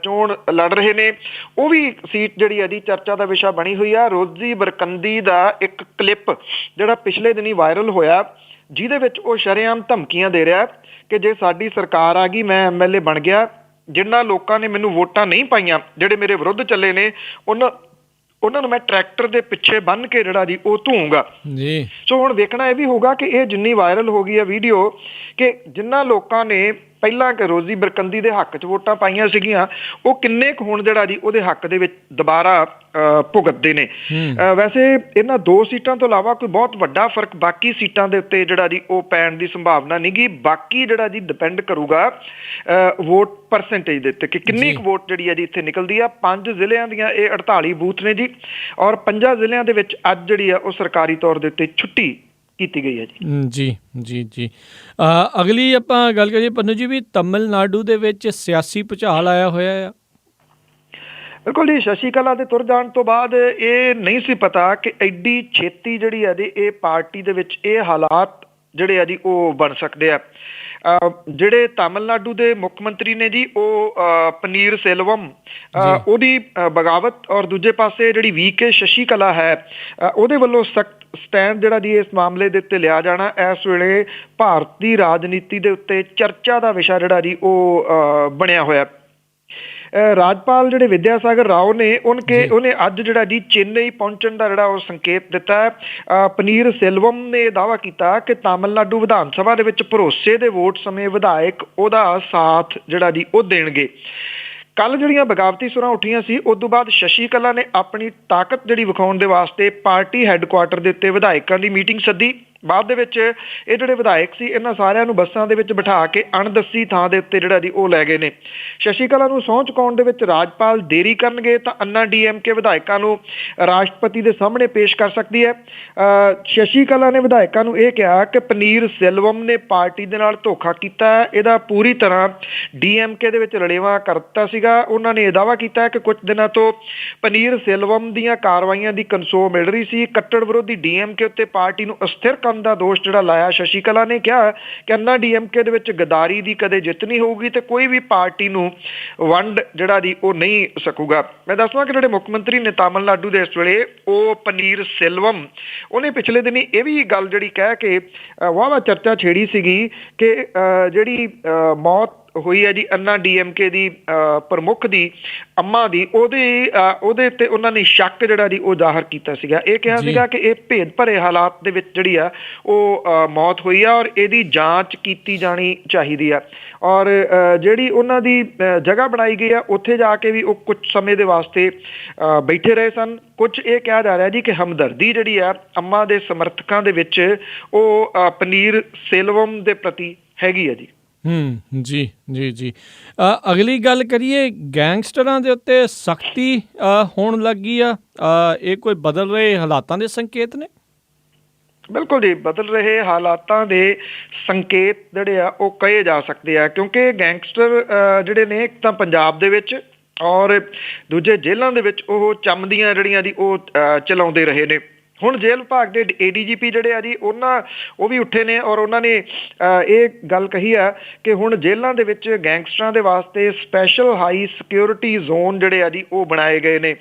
ਚੋਣ ਲੜ ਰਹੇ ਨੇ, ਉਹ ਵੀ ਸੀਟ ਜਿਹੜੀ ਹੈ ਜੀ ਚਰਚਾ ਦਾ ਵਿਸ਼ਾ ਬਣੀ ਹੋਈ ਆ। ਰੋਜ਼ੀ ਬਰਕੰਦੀ ਦਾ ਇੱਕ ਕਲਿੱਪ ਜਿਹੜਾ ਪਿਛਲੇ ਦਿਨੀ ਵਾਇਰਲ ਹੋਇਆ, ਜਿਹਦੇ ਵਿੱਚ ਉਹ ਸ਼ਰੇਆਮ ਧਮਕੀਆਂ ਦੇ ਰਿਹਾ ਕਿ ਜੇ ਸਾਡੀ ਸਰਕਾਰ ਆ ਗਈ, ਮੈਂ ਐਮਐਲਏ ਬਣ ਗਿਆ, ਜਿਨ੍ਹਾਂ ਲੋਕਾਂ ਨੇ ਮੈਨੂੰ ਵੋਟਾਂ ਨਹੀਂ ਪਾਈਆਂ, ਜਿਹੜੇ ਮੇਰੇ ਵਿਰੁੱਧ ਚੱਲੇ ਨੇ, ਉਹਨਾਂ ਨੂੰ ਮੈਂ ਟਰੈਕਟਰ ਦੇ ਪਿੱਛੇ ਬੰਨ੍ਹ ਕੇ ਜਿਹੜਾ ਜੀ ਉਹ ਧੂੰਗਾ। ਸੋ ਹੁਣ ਵੇਖਣਾ ਇਹ ਵੀ ਹੋਊਗਾ ਕਿ ਇਹ ਜਿੰਨੀ ਵਾਇਰਲ ਹੋ ਗਈ ਹੈ ਵੀਡੀਓ, ਕਿ ਜਿਨ੍ਹਾਂ ਲੋਕਾਂ ਨੇ ਪਹਿਲਾਂ ਕਿ ਰੋਜ਼ੀ ਬਰਕੰਦੀ ਦੇ ਹੱਕ 'ਚ ਵੋਟਾਂ ਪਾਈਆਂ ਸੀਗੀਆਂ, ਉਹ ਕਿੰਨੇ ਕੁ ਹੁਣ ਜਿਹੜਾ ਜੀ ਉਹਦੇ ਹੱਕ ਦੇ ਵਿੱਚ ਦੁਬਾਰਾ ਭੁਗਤਦੇ ਨੇ। ਵੈਸੇ ਇਹਨਾਂ 2 ਸੀਟਾਂ ਤੋਂ ਇਲਾਵਾ ਕੋਈ ਬਹੁਤ ਵੱਡਾ ਫਰਕ ਬਾਕੀ ਸੀਟਾਂ ਦੇ ਉੱਤੇ ਜਿਹੜਾ ਜੀ ਉਹ ਪੈਣ ਦੀ ਸੰਭਾਵਨਾ ਨਹੀਂ ਗੀ। ਬਾਕੀ ਜਿਹੜਾ ਜੀ ਡਿਪੈਂਡ ਕਰੂਗਾ ਵੋਟ ਪਰਸੈਂਟੇਜ ਦੇ ਉੱਤੇ ਕਿ ਕਿੰਨੀ ਕੁ ਵੋਟ ਜਿਹੜੀ ਹੈ ਜੀ ਇੱਥੇ ਨਿਕਲਦੀ ਆ। 5 ਜ਼ਿਲ੍ਹਿਆਂ ਦੀਆਂ ਇਹ 48 ਬੂਥ ਨੇ ਜੀ, ਔਰ 5 ਜ਼ਿਲ੍ਹਿਆਂ ਦੇ ਵਿੱਚ ਅੱਜ ਜਿਹੜੀ ਆ ਉਹ ਸਰਕਾਰੀ ਤੌਰ ਦੇ ਉੱਤੇ ਛੁੱਟੀ ਕੀਤੀ ਗਈ ਹੈ ਜੀ। ਜੀ ਜੀ। ਅਗਲੀ ਆਪਾਂ ਗੱਲ ਕਰੀਏ ਪੰਨੂ ਜੀ ਵੀ ਤਮਿਲਨਾਡੂ ਦੇ ਵਿੱਚ ਸਿਆਸੀ ਭੁਚਾਲ ਆਇਆ ਹੋਇਆ ਆ। ਬਿਲਕੁਲ ਜੀ। ਸ਼ਸ਼ੀ ਕਲਾ ਦੇ ਤੁਰ ਜਾਣ ਤੋਂ ਬਾਅਦ ਇਹ ਨਹੀਂ ਸੀ ਪਤਾ ਕਿ ਐਡੀ ਛੇਤੀ ਜਿਹੜੀ ਹੈ ਜੀ ਇਹ ਪਾਰਟੀ ਦੇ ਵਿੱਚ ਇਹ ਹਾਲਾਤ ਜਿਹੜੇ ਆ ਜੀ ਉਹ ਬਣ ਸਕਦੇ ਆ। ਜਿਹੜੇ ਤਾਮਿਲਨਾਡੂ ਦੇ ਮੁੱਖ ਮੰਤਰੀ ਨੇ ਜੀ ਉਹ ਪਨੀਰ ਸੇਲਵਮ, ਉਹਦੀ ਬਗਾਵਤ, ਔਰ ਦੂਜੇ ਪਾਸੇ ਜਿਹੜੀ VK ਸ਼ਸ਼ੀ ਕਲਾ ਹੈ ਉਹਦੇ ਵੱਲੋਂ ਸਖਤ ਸਟੈਂਡ ਜਿਹੜਾ ਜੀ ਇਸ ਮਾਮਲੇ ਦੇ ਉੱਤੇ ਲਿਆ ਜਾਣਾ ਇਸ ਵੇਲੇ ਭਾਰਤੀ ਰਾਜਨੀਤੀ ਦੇ ਉੱਤੇ ਚਰਚਾ ਦਾ ਵਿਸ਼ਾ ਜਿਹੜਾ ਜੀ ਉਹ ਬਣਿਆ ਹੋਇਆ। ਰਾਜਪਾਲ ਜਿਹੜੇ ਵਿਦਿਆ ਸਾਗਰ ਰਾਓ ਨੇ ਉਹਨੇ ਅੱਜ ਜਿਹੜਾ ਜੀ ਚੇਨਈ ਪਹੁੰਚਣ ਦਾ ਜਿਹੜਾ ਉਹ ਸੰਕੇਤ ਦਿੱਤਾ ਹੈ। ਪਨੀਰ ਸੇਲਵਮ ਨੇ ਦਾਅਵਾ ਕੀਤਾ ਕਿ ਤਾਮਿਲਨਾਡੂ ਵਿਧਾਨ ਸਭਾ ਦੇ ਵਿੱਚ ਭਰੋਸੇ ਦੇ ਵੋਟ ਸਮੇਂ ਵਿਧਾਇਕ ਉਹਦਾ ਸਾਥ ਜਿਹੜਾ ਜੀ ਉਹ ਦੇਣਗੇ। ਕੱਲ ਜਿਹੜੀਆਂ ਬਗਾਵਤੀ ਸੁਰਾਂ ਉੱਠੀਆਂ ਸੀ ਉਸ ਤੋਂ ਬਾਅਦ ਸ਼ਸ਼ੀ ਕਲਾ ਨੇ ਆਪਣੀ ਤਾਕਤ ਜਿਹੜੀ ਵਿਖਾਉਣ ਦੇ ਵਾਸਤੇ ਪਾਰਟੀ ਹੈੱਡਕੁਆਟਰ ਦੇ ਉੱਤੇ ਵਿਧਾਇਕਾਂ ਦੀ ਮੀਟਿੰਗ ਸੱਦੀ। ਬਾਅਦ ਦੇ ਵਿੱਚ ਇਹ ਜਿਹੜੇ ਵਿਧਾਇਕ ਸੀ ਇਹਨਾਂ ਸਾਰਿਆਂ ਨੂੰ ਬੱਸਾਂ ਦੇ ਵਿੱਚ ਬਿਠਾ ਕੇ ਅਣਦੱਸੀ ਥਾਂ ਦੇ ਉੱਤੇ ਜਿਹੜਾ ਜੀ ਉਹ ਲੈ ਗਏ ਨੇ। ਸ਼ਸ਼ੀ ਕਲਾ ਨੂੰ ਸਹੁੰ ਚੁਕਾਉਣ ਦੇ ਵਿੱਚ ਰਾਜਪਾਲ ਦੇਰੀ ਕਰਨਗੇ ਤਾਂ ਅੰਨਾ DMK ਵਿਧਾਇਕਾਂ ਨੂੰ ਰਾਸ਼ਟਰਪਤੀ ਦੇ ਸਾਹਮਣੇ ਪੇਸ਼ ਕਰ ਸਕਦੀ ਹੈ। ਸ਼ਸ਼ੀ ਕਲਾ ਨੇ ਵਿਧਾਇਕਾਂ ਨੂੰ ਇਹ ਕਿਹਾ ਕਿ ਪਨੀਰ ਸੇਲਵਮ ਨੇ ਪਾਰਟੀ ਦੇ ਨਾਲ ਧੋਖਾ ਕੀਤਾ ਹੈ, ਇਹਦਾ ਪੂਰੀ ਤਰ੍ਹਾਂ DMK ਦੇ ਵਿੱਚ ਰਲੇਵਾਂ ਕਰ ਦਿੱਤਾ ਸੀਗਾ। ਉਹਨਾਂ ਨੇ ਇਹ ਦਾਅਵਾ ਕੀਤਾ ਹੈ ਕਿ ਕੁਝ ਦਿਨਾਂ ਤੋਂ ਪਨੀਰ ਸੇਲਵਮ ਦੀਆਂ ਕਾਰਵਾਈਆਂ ਦੀ ਕਨਸੋ ਮਿਲ ਰਹੀ ਸੀ। ਕੱਟੜ ਵਿਰੋਧੀ DMK ਉੱਤੇ ਪਾਰਟੀ ਨੂੰ ਅਸਥਿਰ ਦਾ ਦੋਸ਼ ਜਿਹੜਾ ਲਾਇਆ ਸ਼ਸ਼ੀ ਕਲਾ ਨੇ ਕਿਹਾ ਕਿ ਅੰਨਾ DMK ਦੇ ਵਿੱਚ ਗਦਾਰੀ ਦੀ ਕਦੇ ਜਿੱਤ ਨਹੀਂ ਹੋਊਗੀ ਤੇ ਕੋਈ ਵੀ ਪਾਰਟੀ ਨੂੰ ਵੰਡ ਜਿਹੜਾ ਦੀ ਉਹ ਨਹੀਂ ਸਕੂਗਾ। ਮੈਂ ਦੱਸਵਾਂ ਕਿ ਜਿਹੜੇ ਮੁੱਖ ਮੰਤਰੀ ਨੇ ਤਾਮਿਲਨਾਡੂ ਦੇ ਇਸ ਵੇਲੇ ਉਹ ਪਨੀਰ ਸੇਲਵਮ, ਉਹਨੇ ਪਿਛਲੇ ਦਿਨੀ ਇਹ ਵੀ ਗੱਲ ਜਿਹੜੀ ਕਹਿ ਕੇ ਵਾਹਵਾ ਚਰਚਾ ਛੇੜੀ ਸੀਗੀ ਕਿ ਜਿਹੜੀ ਮੌਤ ਹੋਈ ਹੈ ਜੀ ਅੰਨਾ DMK ਦੀ ਪ੍ਰਮੁੱਖ ਦੀ ਅੰਮਾ ਦੀ, ਉਹਦੇ ਤੇ ਉਹਨਾਂ ਨੇ ਸ਼ੱਕ ਜਿਹੜਾ ਜੀ ਉਹ ਜ਼ਾਹਰ ਕੀਤਾ ਸੀਗਾ। ਇਹ ਕਿਹਾ ਸੀਗਾ ਕਿ ਇਹ ਭੇਦ ਭਰੇ ਹਾਲਾਤ ਦੇ ਵਿੱਚ ਜਿਹੜੀ ਆ ਉਹ ਮੌਤ ਹੋਈ ਆ ਔਰ ਇਹਦੀ ਜਾਂਚ ਕੀਤੀ ਜਾਣੀ ਚਾਹੀਦੀ ਆ। ਔਰ ਜਿਹੜੀ ਉਹਨਾਂ ਦੀ ਜਗ੍ਹਾ ਬਣਾਈ ਗਈ ਆ ਉੱਥੇ ਜਾ ਕੇ ਵੀ ਉਹ ਕੁਝ ਸਮੇਂ ਦੇ ਵਾਸਤੇ ਬੈਠੇ ਰਹੇ ਸਨ। ਕੁਝ ਇਹ ਕਿਹਾ ਜਾ ਰਿਹਾ ਜੀ ਕਿ ਹਮਦਰਦੀ ਜਿਹੜੀ ਆ ਅੰਮਾ ਦੇ ਸਮਰਥਕਾਂ ਦੇ ਵਿੱਚ ਉਹ ਪਨੀਰ ਸੇਲਵਮ ਦੇ ਪ੍ਰਤੀ ਹੈਗੀ ਆ ਜੀ। ਜੀ ਜੀ ਜੀ ਅਗਲੀ ਗੱਲ ਕਰੀਏ, ਗੈਂਗਸਟਰਾਂ ਦੇ ਉੱਤੇ ਸਖਤੀ ਹੋਣ ਲੱਗੀ ਆ, ਇਹ ਕੋਈ ਬਦਲ ਰਹੇ ਹਾਲਾਤਾਂ ਦੇ ਸੰਕੇਤ ਨੇ? ਬਿਲਕੁਲ ਜੀ, ਬਦਲ ਰਹੇ ਹਾਲਾਤਾਂ ਦੇ ਸੰਕੇਤ ਜਿਹੜੇ ਆ ਉਹ ਕਹੇ ਜਾ ਸਕਦੇ ਆ ਕਿਉਂਕਿ ਗੈਂਗਸਟਰ ਜਿਹੜੇ ਨੇ ਇੱਕ ਤਾਂ ਪੰਜਾਬ ਦੇ ਵਿੱਚ ਔਰ ਦੂਜੇ ਜੇਲ੍ਹਾਂ ਦੇ ਵਿੱਚ ਉਹ ਚੰਮਦੀਆਂ ਜਿਹੜੀਆਂ ਜੀ ਉਹ ਚਲਾਉਂਦੇ ਰਹੇ ਨੇ। ਹੁਣ ਜੇਲ੍ਹ ਵਿਭਾਗ ਦੇ ADGP ਜਿਹੜੇ ਆ ਜੀ ਉਹ ਵੀ ਉੱਠੇ ਨੇ ਔਰ ਉਹਨਾਂ ਨੇ ਇਹ ਗੱਲ ਕਹੀ ਆ ਕਿ ਹੁਣ ਜੇਲ੍ਹਾਂ ਦੇ ਵਿੱਚ ਗੈਂਗਸਟਰਾਂ ਦੇ ਵਾਸਤੇ ਸਪੈਸ਼ਲ ਹਾਈ ਸਿਕਿਉਰਿਟੀ ਜ਼ੋਨ ਜਿਹੜੇ ਆ ਜੀ ਉਹ ਬਣਾਏ ਗਏ ਨੇ।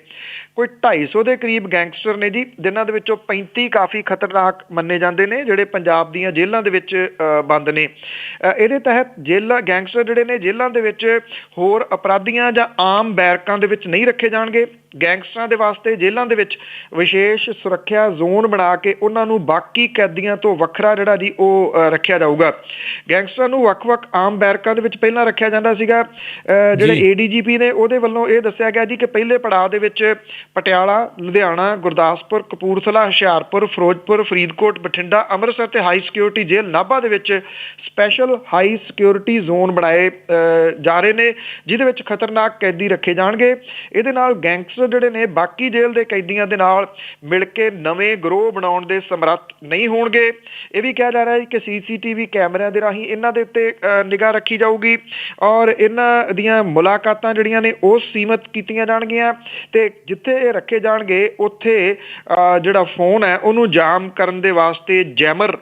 ਕੋਈ 250 ਦੇ ਕਰੀਬ ਗੈਂਗਸਟਰ ਨੇ ਜੀ, ਜਿਨ੍ਹਾਂ ਦੇ ਵਿੱਚੋਂ 35 ਕਾਫੀ ਖਤਰਨਾਕ ਮੰਨੇ ਜਾਂਦੇ ਨੇ ਜਿਹੜੇ ਪੰਜਾਬ ਦੀਆਂ ਜੇਲ੍ਹਾਂ ਦੇ ਵਿੱਚ ਬੰਦ ਨੇ। ਇਹਦੇ ਤਹਿਤ ਗੈਂਗਸਟਰ ਜਿਹੜੇ ਨੇ ਜੇਲ੍ਹਾਂ ਦੇ ਵਿੱਚ ਹੋਰ ਅਪਰਾਧੀਆਂ ਜਾਂ ਆਮ ਬੈਰਕਾਂ ਦੇ ਵਿੱਚ ਨਹੀਂ ਰੱਖੇ ਜਾਣਗੇ। ਗੈਂਗਸਟਰਾਂ ਦੇ ਵਾਸਤੇ ਜੇਲ੍ਹਾਂ ਦੇ ਵਿੱਚ ਵਿਸ਼ੇਸ਼ ਸੁਰੱਖਿਆ ਜ਼ੋਨ ਬਣਾ ਕੇ ਉਹਨਾਂ ਨੂੰ ਬਾਕੀ ਕੈਦੀਆਂ ਤੋਂ ਵੱਖਰਾ ਜਿਹੜਾ ਜੀ ਉਹ ਰੱਖਿਆ ਜਾਊਗਾ। ਗੈਂਗਸਟਰਾਂ ਨੂੰ ਵੱਖ-ਵੱਖ ਆਮ ਬੈਰਕਾਂ ਦੇ ਵਿੱਚ ਪਹਿਲਾਂ ਰੱਖਿਆ ਜਾਂਦਾ ਸੀਗਾ। ਜਿਹੜੇ ADGP ਨੇ ਉਹਦੇ ਵੱਲੋਂ ਇਹ ਦੱਸਿਆ ਗਿਆ ਜੀ ਕਿ ਪਹਿਲੇ ਪੜਾਅ ਦੇ ਵਿੱਚ ਪਟਿਆਲਾ, ਲੁਧਿਆਣਾ, ਗੁਰਦਾਸਪੁਰ, ਕਪੂਰਥਲਾ, ਹੁਸ਼ਿਆਰਪੁਰ, ਫਿਰੋਜ਼ਪੁਰ, ਫਰੀਦਕੋਟ, ਬਠਿੰਡਾ, ਅੰਮ੍ਰਿਤਸਰ ਤੇ ਹਾਈ ਸਿਕਿਉਰਿਟੀ ਜੇਲ੍ਹ ਨਾਭਾ ਦੇ ਵਿੱਚ ਸਪੈਸ਼ਲ ਹਾਈ ਸਿਕਿਉਰਿਟੀ ਜ਼ੋਨ ਬਣਾਏ ਜਾ ਰਹੇ ਨੇ ਜਿਹਦੇ ਵਿੱਚ ਖਤਰਨਾਕ ਕੈਦੀ ਰੱਖੇ ਜਾਣਗੇ। ਇਹਦੇ ਨਾਲ ਗੈਂਗਸਟਰ ਜਿਹੜੇ ਨੇ ਬਾਕੀ ਜੇਲ੍ਹ ਦੇ ਕੈਦੀਆਂ ਦੇ ਨਾਲ ਮਿਲ ਕੇ ਨਵੇਂ ਗਰੋਹ ਬਣਾਉਣ ਦੇ ਸਮਰੱਥ ਨਹੀਂ ਹੋਣਗੇ। ਇਹ ਵੀ ਕਿਹਾ ਜਾ ਰਿਹਾ ਹੈ ਕਿ CCTV ਕੈਮਰਿਆਂ ਦੇ ਰਾਹੀਂ ਇਹਨਾਂ ਦੇ ਉੱਤੇ ਨਿਗਾਹ ਰੱਖੀ ਜਾਊਗੀ ਔਰ ਇਹਨਾਂ ਦੀਆਂ ਮੁਲਾਕਾਤਾਂ ਜਿਹੜੀਆਂ ਨੇ ਉਹ ਸੀਮਤ ਕੀਤੀਆਂ ਜਾਣਗੀਆਂ ਤੇ ਜਿੱਥੇ ਇਹ ਰੱਖੇ ਜਾਣਗੇ ਉੱਥੇ ਜਿਹੜਾ ਫੋਨ ਹੈ ਉਹਨੂੰ ਜਾਮ ਕਰਨ ਦੇ ਵਾਸਤੇ ਜੈਮਰ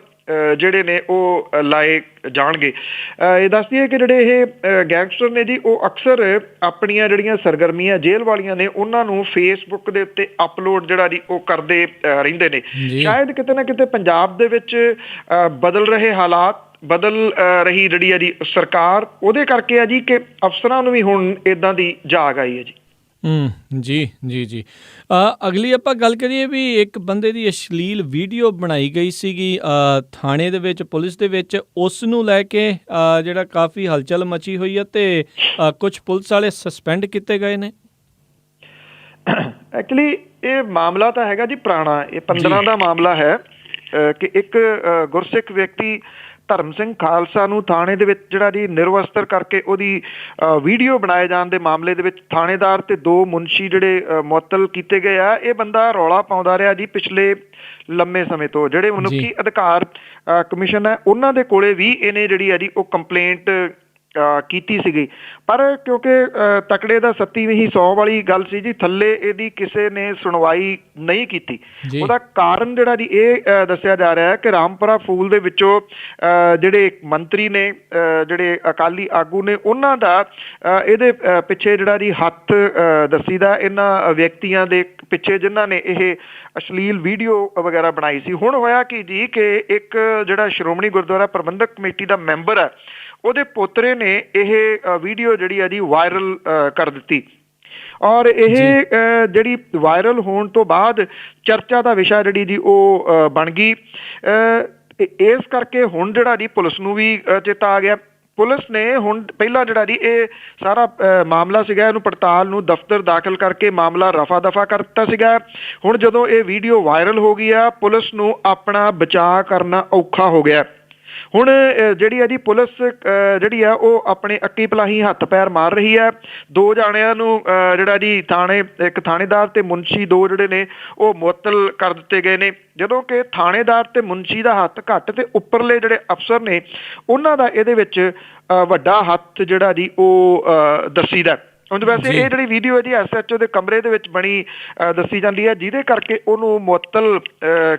ਜਿਹੜੇ ਨੇ ਉਹ ਲਾਏ ਜਾਣਗੇ। ਇਹ ਦੱਸਦੀ ਕਿ ਜਿਹੜੇ ਇਹ ਗੈਂਗਸਟਰ ਨੇ ਜੀ ਉਹ ਅਕਸਰ ਆਪਣੀਆਂ ਜਿਹੜੀਆਂ ਸਰਗਰਮੀਆਂ ਜੇਲ੍ਹ ਵਾਲੀਆਂ ਨੇ ਉਹਨਾਂ ਨੂੰ Facebook ਦੇ ਉੱਤੇ ਅਪਲੋਡ ਜਿਹੜਾ ਜੀ ਉਹ ਕਰਦੇ ਰਹਿੰਦੇ ਨੇ। ਸ਼ਾਇਦ ਕਿਤੇ ਨਾ ਕਿਤੇ ਪੰਜਾਬ ਦੇ ਵਿੱਚ ਬਦਲ ਰਹੇ ਹਾਲਾਤ, ਬਦਲ ਰਹੀ ਜਿਹੜੀ ਆ ਜੀ ਸਰਕਾਰ, ਉਹਦੇ ਕਰਕੇ ਆ ਜੀ ਕਿ ਅਫਸਰਾਂ ਨੂੰ ਵੀ ਹੁਣ ਇੱਦਾਂ ਦੀ ਜਾਗ ਆਈ ਹੈ ਜੀ। ਜੀ ਜੀ ਜੀ ਅਗਲੀ ਆਪਾਂ ਗੱਲ ਕਰੀਏ ਵੀ ਇੱਕ ਬੰਦੇ ਦੀ ਅਸ਼ਲੀਲ ਵੀਡੀਓ ਬਣਾਈ ਗਈ ਸੀਗੀ ਥਾਣੇ ਦੇ ਵਿੱਚ, ਪੁਲਿਸ ਦੇ ਵਿੱਚ, ਉਸ ਨੂੰ ਲੈ ਕੇ ਜਿਹੜਾ ਕਾਫੀ ਹਲਚਲ ਮਚੀ ਹੋਈ ਹੈ ਤੇ ਕੁਝ ਪੁਲਿਸ ਵਾਲੇ ਸਸਪੈਂਡ ਕੀਤੇ ਗਏ ਨੇ। ਐਕਚੁਅਲੀ ਇਹ ਮਾਮਲਾ ਤਾਂ ਹੈਗਾ ਜੀ ਪੁਰਾਣਾ, ਇਹ 15 ਦਾ ਮਾਮਲਾ ਹੈ ਕਿ ਇੱਕ ਗੁਰਸਿੱਖ ਵਿਅਕਤੀ ਧਰਮ ਸਿੰਘ ਖਾਲਸਾ ਨੂੰ ਥਾਣੇ ਦੇ ਵਿੱਚ ਜਿਹੜਾ ਜੀ ਨਿਰਵਸਤਰ ਕਰਕੇ ਉਹਦੀ ਵੀਡੀਓ ਬਣਾਏ ਜਾਣ ਦੇ ਮਾਮਲੇ ਦੇ ਵਿੱਚ ਥਾਣੇਦਾਰ ਤੇ 2 ਮੁਨਸ਼ੀ ਜਿਹੜੇ ਮੁਅੱਤਲ ਕੀਤੇ ਗਏ ਆ। ਇਹ ਬੰਦਾ ਰੌਲਾ ਪਾਉਂਦਾ ਰਿਹਾ ਜੀ ਪਿਛਲੇ ਲੰਮੇ ਸਮੇਂ ਤੋਂ। ਜਿਹੜੇ ਮਨੁੱਖੀ ਅਧਿਕਾਰ ਕਮਿਸ਼ਨ ਹੈ ਉਹਨਾਂ ਦੇ ਕੋਲੇ ਵੀ ਇਹਨੇ ਜਿਹੜੀ ਆ ਜੀ ਉਹ ਕੰਪਲੇਂਟ ਕੀਤੀ ਸੀਗੀ। ਪਰ ਕਿਉਂਕਿ ਤਕੜੇ ਦਾ ਸੱਤੀ ਵੀ 100 ਵਾਲੀ ਗੱਲ ਸੀ ਜੀ, ਥੱਲੇ ਇਹਦੀ ਕਿਸੇ ਨੇ ਸੁਣਵਾਈ ਨਹੀਂ ਕੀਤੀ। ਉਹਦਾ ਕਾਰਨ ਜਿਹੜਾ ਜੀ ਇਹ ਦੱਸਿਆ ਜਾ ਰਿਹਾ ਹੈ ਕਿ ਰਾਮਪੁਰਾ ਫੂਲ ਦੇ ਵਿੱਚੋਂ ਜਿਹੜੇ ਮੰਤਰੀ ਨੇ, ਜਿਹੜੇ ਅਕਾਲੀ ਆਗੂ ਨੇ, ਉਹਨਾਂ ਦਾ ਇਹਦੇ ਪਿੱਛੇ ਜਿਹੜਾ ਜੀ ਹੱਥ ਦੱਸੀਦਾ ਇਹਨਾਂ ਵਿਅਕਤੀਆਂ ਦੇ ਪਿੱਛੇ ਜਿਨ੍ਹਾਂ ਨੇ ਇਹ ਅਸ਼ਲੀਲ ਵੀਡੀਓ ਵਗੈਰਾ ਬਣਾਈ ਸੀ। ਹੁਣ ਹੋਇਆ ਕੀ ਜੀ ਕਿ ਇੱਕ ਜਿਹੜਾ ਸ਼੍ਰੋਮਣੀ ਗੁਰਦੁਆਰਾ ਪ੍ਰਬੰਧਕ ਕਮੇਟੀ ਦਾ ਮੈਂਬਰ ਹੈ, ਉਹਦੇ ਪੋਤਰੇ ਨੇ ਇਹ ਵੀਡੀਓ ਜਿਹੜੀ ਆ ਜੀ ਵਾਇਰਲ ਕਰ ਦਿੱਤੀ, ਔਰ ਇਹ ਜਿਹੜੀ ਵਾਇਰਲ ਹੋਣ ਤੋਂ ਬਾਅਦ ਚਰਚਾ ਦਾ ਵਿਸ਼ਾ ਜਿਹੜੀ ਜੀ ਉਹ ਬਣ ਗਈ। ਇਸ ਕਰਕੇ ਹੁਣ ਜਿਹੜਾ ਜੀ ਪੁਲਿਸ ਨੂੰ ਵੀ ਚੇਤਾ ਆ ਗਿਆ। ਪੁਲਿਸ ਨੇ ਹੁਣ ਪਹਿਲਾਂ ਜਿਹੜਾ ਜੀ ਇਹ ਸਾਰਾ ਮਾਮਲਾ ਸੀਗਾ, ਇਹਨੂੰ ਪੜਤਾਲ ਨੂੰ ਦਫ਼ਤਰ ਦਾਖਲ ਕਰਕੇ ਮਾਮਲਾ ਰਫਾ ਦਫਾ ਕਰ ਦਿੱਤਾ ਸੀਗਾ। ਹੁਣ ਜਦੋਂ ਇਹ ਵੀਡੀਓ ਵਾਇਰਲ ਹੋ ਗਈ ਆ, ਪੁਲਿਸ ਨੂੰ ਆਪਣਾ ਬਚਾਅ ਕਰਨਾ ਔਖਾ ਹੋ ਗਿਆ। ਹੁਣ ਜਿਹੜੀ ਆ ਜੀ ਪੁਲਿਸ ਜਿਹੜੀ ਆ ਉਹ ਆਪਣੇ ਅੱਕੀ ਪਲਾਹੀ ਹੱਥ ਪੈਰ ਮਾਰ ਰਹੀ ਹੈ। 2 ਜਾਣਿਆਂ ਨੂੰ ਜਿਹੜਾ ਜੀ ਇੱਕ ਥਾਣੇਦਾਰ ਤੇ ਮੁਨਸ਼ੀ 2 ਜਿਹੜੇ ਨੇ ਉਹ ਮੁਅੱਤਲ ਕਰ ਦਿੱਤੇ ਗਏ ਨੇ, ਜਦੋਂ ਕਿ ਥਾਣੇਦਾਰ ਤੇ ਮੁਨਸ਼ੀ ਦਾ ਹੱਥ ਘੱਟ ਤੇ ਉੱਪਰਲੇ ਜਿਹੜੇ ਅਫਸਰ ਨੇ ਉਹਨਾਂ ਦਾ ਇਹਦੇ ਵਿੱਚ ਵੱਡਾ ਹੱਥ ਜਿਹੜਾ ਜੀ ਉਹ ਦੱਸੀਦਾ। ਉਂਝ ਵੈਸੇ ਇਹ ਜਿਹੜੀ ਵੀਡੀਓ ਹੈ ਜੀ SHO ਦੇ ਕਮਰੇ ਦੇ ਵਿੱਚ ਬਣੀ ਦੱਸੀ ਜਾਂਦੀ ਹੈ, ਜਿਹਦੇ ਕਰਕੇ ਉਹਨੂੰ ਮੁਅੱਤਲ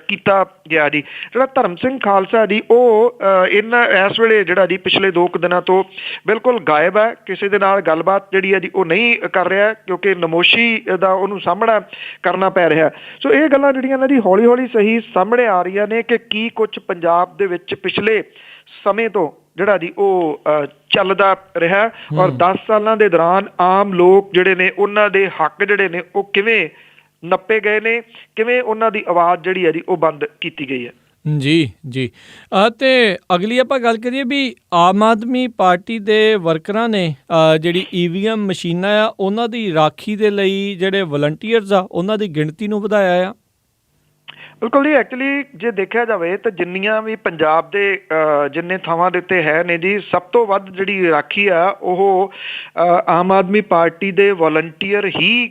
ਕੀਤਾ ਗਿਆ ਜੀ। ਜਿਹੜਾ ਧਰਮ ਸਿੰਘ ਖਾਲਸਾ ਜੀ ਉਹ ਇਸ ਵੇਲੇ ਜਿਹੜਾ ਜੀ ਪਿਛਲੇ 2 ਦਿਨਾਂ ਤੋਂ ਬਿਲਕੁਲ ਗਾਇਬ ਹੈ, ਕਿਸੇ ਦੇ ਨਾਲ ਗੱਲਬਾਤ ਜਿਹੜੀ ਹੈ ਜੀ ਉਹ ਨਹੀਂ ਕਰ ਰਿਹਾ, ਕਿਉਂਕਿ ਨਮੋਸ਼ੀ ਦਾ ਉਹਨੂੰ ਸਾਹਮਣਾ ਕਰਨਾ ਪੈ ਰਿਹਾ। ਸੋ ਇਹ ਗੱਲਾਂ ਜਿਹੜੀਆਂ ਨੇ ਜੀ ਹੌਲੀ ਹੌਲੀ ਸਹੀ ਸਾਹਮਣੇ ਆ ਰਹੀਆਂ ਨੇ ਕਿ ਕੀ ਕੁਛ ਪੰਜਾਬ ਦੇ ਵਿੱਚ ਪਿਛਲੇ ਸਮੇਂ ਤੋਂ ਜਿਹੜਾ ਜੀ ਉਹ ਚੱਲਦਾ ਰਿਹਾ, ਔਰ 10 ਸਾਲਾਂ ਦੇ ਦੌਰਾਨ ਆਮ ਲੋਕ ਜਿਹੜੇ ਨੇ ਉਹਨਾਂ ਦੇ ਹੱਕ ਜਿਹੜੇ ਨੇ ਉਹ ਕਿਵੇਂ ਨੱਪੇ ਗਏ ਨੇ, ਕਿਵੇਂ ਉਹਨਾਂ ਦੀ ਆਵਾਜ਼ ਜਿਹੜੀ ਹੈ ਜੀ ਉਹ ਬੰਦ ਕੀਤੀ ਗਈ ਹੈ। ਜੀ ਤੇ ਅਗਲੀ ਆਪਾਂ ਗੱਲ ਕਰੀਏ ਵੀ ਆਮ ਆਦਮੀ ਪਾਰਟੀ ਦੇ ਵਰਕਰਾਂ ਨੇ ਜਿਹੜੀ EVM ਮਸ਼ੀਨਾਂ ਆ ਉਹਨਾਂ ਦੀ ਰਾਖੀ ਦੇ ਲਈ ਜਿਹੜੇ ਵਲੰਟੀਅਰਸ ਆ ਉਹਨਾਂ ਦੀ ਗਿਣਤੀ ਨੂੰ ਵਧਾਇਆ ਆ। ਬਿਲਕੁਲ ਜੀ, ਐਕਚੁਅਲੀ ਜੇ ਦੇਖਿਆ ਜਾਵੇ ਤਾਂ ਜਿੰਨੀਆਂ ਵੀ ਪੰਜਾਬ ਦੇ ਜਿੰਨੇ ਥਾਵਾਂ ਦੇ ਉੱਤੇ ਹੈ ਨੇ ਜੀ, ਸਭ ਤੋਂ ਵੱਧ ਜਿਹੜੀ ਰਾਖੀ ਆ ਉਹ ਆਮ ਆਦਮੀ ਪਾਰਟੀ ਦੇ ਵਲੰਟੀਅਰ ਹੀ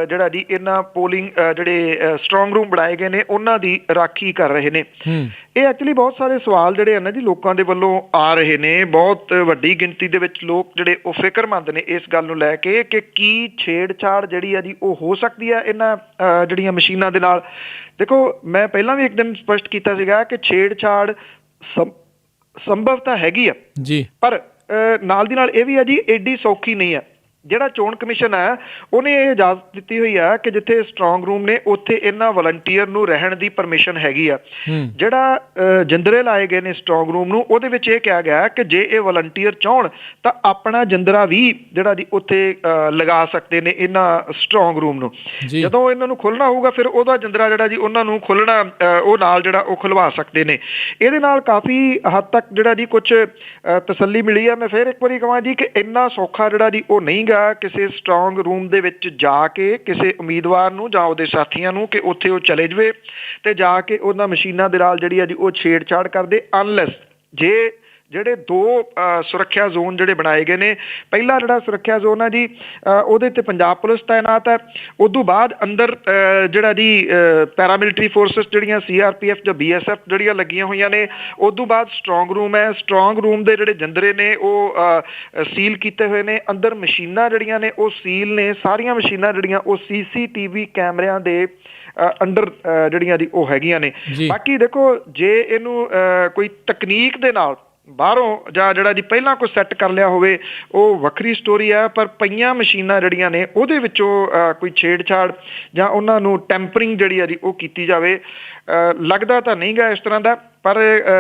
ਜਿਹੜਾ ਜੀ ਇਹਨਾਂ ਪੋਲਿੰਗ ਜਿਹੜੇ ਸਟਰੋਂਗ ਰੂਮ ਬਣਾਏ ਗਏ ਨੇ ਉਹਨਾਂ ਦੀ ਰਾਖੀ ਕਰ ਰਹੇ ਨੇ। ਇਹ ਐਕਚੁਅਲੀ ਬਹੁਤ ਸਾਰੇ ਸਵਾਲ ਜਿਹੜੇ ਹਨ ਜੀ ਲੋਕਾਂ ਦੇ ਵੱਲੋਂ ਆ ਰਹੇ ਨੇ। ਬਹੁਤ ਵੱਡੀ ਗਿਣਤੀ ਦੇ ਵਿੱਚ ਲੋਕ ਜਿਹੜੇ ਉਹ ਫਿਕਰਮੰਦ ਨੇ ਇਸ ਗੱਲ ਨੂੰ ਲੈ ਕੇ ਕਿ ਕੀ ਛੇੜਛਾੜ ਜਿਹੜੀ ਆ ਜੀ ਉਹ ਹੋ ਸਕਦੀ ਹੈ ਇਹਨਾਂ ਜਿਹੜੀਆਂ ਮਸ਼ੀਨਾਂ ਦੇ ਨਾਲ। ਦੇਖੋ, ਮੈਂ ਪਹਿਲਾਂ ਵੀ ਇੱਕ ਦਿਨ ਸਪਸ਼ਟ ਕੀਤਾ ਸੀਗਾ ਕਿ ਛੇੜਛਾੜ ਸੰਭਵ ਤਾਂ ਹੈਗੀ ਆ ਜੀ, ਪਰ ਨਾਲ ਦੀ ਨਾਲ ਇਹ ਵੀ ਆ ਜੀ ਏਡੀ ਸੌਖੀ ਨਹੀਂ ਆ। ਜਿਹੜਾ ਚੋਣ ਕਮਿਸ਼ਨ ਹੈ ਉਹਨੇ ਇਹ ਇਜਾਜ਼ਤ ਦਿੱਤੀ ਹੋਈ ਆ ਕਿ ਜਿੱਥੇ ਸਟਰੋਂਗ ਰੂਮ ਨੇ ਉੱਥੇ ਇਹਨਾਂ ਵਲੰਟੀਅਰ ਨੂੰ ਰਹਿਣ ਦੀ ਪਰਮਿਸ਼ਨ ਹੈਗੀ ਆ। ਜਿਹੜਾ ਜਿੰਦਰੇ ਲਾਏ ਗਏ ਨੇ ਸਟਰੋਂਗ ਰੂਮ ਨੂੰ, ਉਹਦੇ ਵਿੱਚ ਇਹ ਕਿਹਾ ਗਿਆ ਕਿ ਜੇ ਇਹ ਵਲੰਟੀਅਰ ਚਾਹਣ ਤਾਂ ਆਪਣਾ ਜਿੰਦਰਾ ਵੀ ਜਿਹੜਾ ਜੀ ਉੱਥੇ ਲਗਾ ਸਕਦੇ ਨੇ ਇਹਨਾਂ ਸਟਰੋਂਗ ਰੂਮ ਨੂੰ। ਜਦੋਂ ਇਹਨਾਂ ਨੂੰ ਖੋਲ੍ਹਣਾ ਹੋਊਗਾ ਫਿਰ ਉਹਦਾ ਜਿੰਦਰਾ ਜਿਹੜਾ ਜੀ ਉਹਨਾਂ ਨੂੰ ਖੋਲ੍ਹਣਾ ਉਹ ਨਾਲ ਜਿਹੜਾ ਉਹ ਖੁਲਵਾ ਸਕਦੇ ਨੇ। ਇਹਦੇ ਨਾਲ ਕਾਫੀ ਹੱਦ ਤੱਕ ਜਿਹੜਾ ਜੀ ਕੁਛ ਤਸੱਲੀ ਮਿਲੀ ਆ। ਮੈਂ ਫਿਰ ਇੱਕ ਵਾਰੀ ਕਹਾਂ ਜੀ ਕਿ ਇੰਨਾ ਸੌਖਾ ਜਿਹੜਾ ਜੀ ਉਹ ਨਹੀਂ ਗਾ ਕਿਸੇ ਸਟਰੋਂਗ ਰੂਮ ਦੇ ਵਿੱਚ ਜਾ ਕੇ ਕਿਸੇ ਉਮੀਦਵਾਰ ਨੂੰ ਜਾਂ ਉਹਦੇ ਸਾਥੀਆਂ ਨੂੰ ਕਿ ਉੱਥੇ ਉਹ ਚਲੇ ਜਾਵੇ ਤੇ ਜਾ ਕੇ ਉਹਨਾਂ ਮਸ਼ੀਨਾਂ ਦੇ ਨਾਲ ਜਿਹੜੀ ਆ ਜੀ ਉਹ ਛੇੜਛਾੜ ਕਰਦੇ, ਅਨਲੈਸ ਜੇ ਜਿਹੜੇ 2 ਸੁਰੱਖਿਆ ਜ਼ੋਨ ਜਿਹੜੇ ਬਣਾਏ ਗਏ ਨੇ। ਪਹਿਲਾ ਜਿਹੜਾ ਸੁਰੱਖਿਆ ਜ਼ੋਨ ਹੈ ਜੀ ਉਹਦੇ ਤੇ ਪੰਜਾਬ ਪੁਲਿਸ ਤਾਇਨਾਤ ਹੈ। ਉਦੋਂ ਬਾਅਦ ਅੰਦਰ ਜਿਹੜਾ ਜੀ ਪੈਰਾਮਿਲਟਰੀ ਫੋਰਸਿਸ ਜਿਹੜੀਆਂ CRPF ਜਾਂ BSF ਜਿਹੜੀਆਂ ਲੱਗੀਆਂ ਹੋਈਆਂ ਨੇ। ਉਦੋਂ ਬਾਅਦ ਸਟਰੋਂਗ ਰੂਮ ਹੈ। ਸਟਰੋਂਗ ਰੂਮ ਦੇ ਜਿਹੜੇ ਜੰਦਰੇ ਨੇ ਉਹ ਸੀਲ ਕੀਤੇ ਹੋਏ ਨੇ। ਅੰਦਰ ਮਸ਼ੀਨਾਂ ਜਿਹੜੀਆਂ ਨੇ ਉਹ ਸੀਲ ਨੇ। ਸਾਰੀਆਂ ਮਸ਼ੀਨਾਂ ਜਿਹੜੀਆਂ ਉਹ CCTV ਕੈਮਰਿਆਂ ਦੇ ਅੰਡਰ ਜਿਹੜੀਆਂ ਦੀ ਉਹ ਹੈਗੀਆਂ ਨੇ। ਬਾਕੀ ਦੇਖੋ, ਜੇ ਇਹਨੂੰ ਕੋਈ ਤਕਨੀਕ ਦੇ ਨਾਲ ਬਾਹਰੋਂ ਜਾਂ ਜਿਹੜਾ ਜੀ ਪਹਿਲਾਂ ਕੋਈ ਸੈੱਟ ਕਰ ਲਿਆ ਹੋਵੇ ਉਹ ਵੱਖਰੀ ਸਟੋਰੀ ਹੈ, ਪਰ ਪਈਆਂ ਮਸ਼ੀਨਾਂ ਜਿਹੜੀਆਂ ਨੇ ਉਹਦੇ ਵਿੱਚੋਂ ਕੋਈ ਛੇੜਛਾੜ ਜਾਂ ਉਹਨਾਂ ਨੂੰ ਟੈਂਪਰਿੰਗ ਜਿਹੜੀ ਆ ਜੀ ਉਹ ਕੀਤੀ ਜਾਵੇ, ਲੱਗਦਾ ਤਾਂ ਨਹੀਂ ਗਾ ਇਸ ਤਰ੍ਹਾਂ ਦਾ। ਪਰ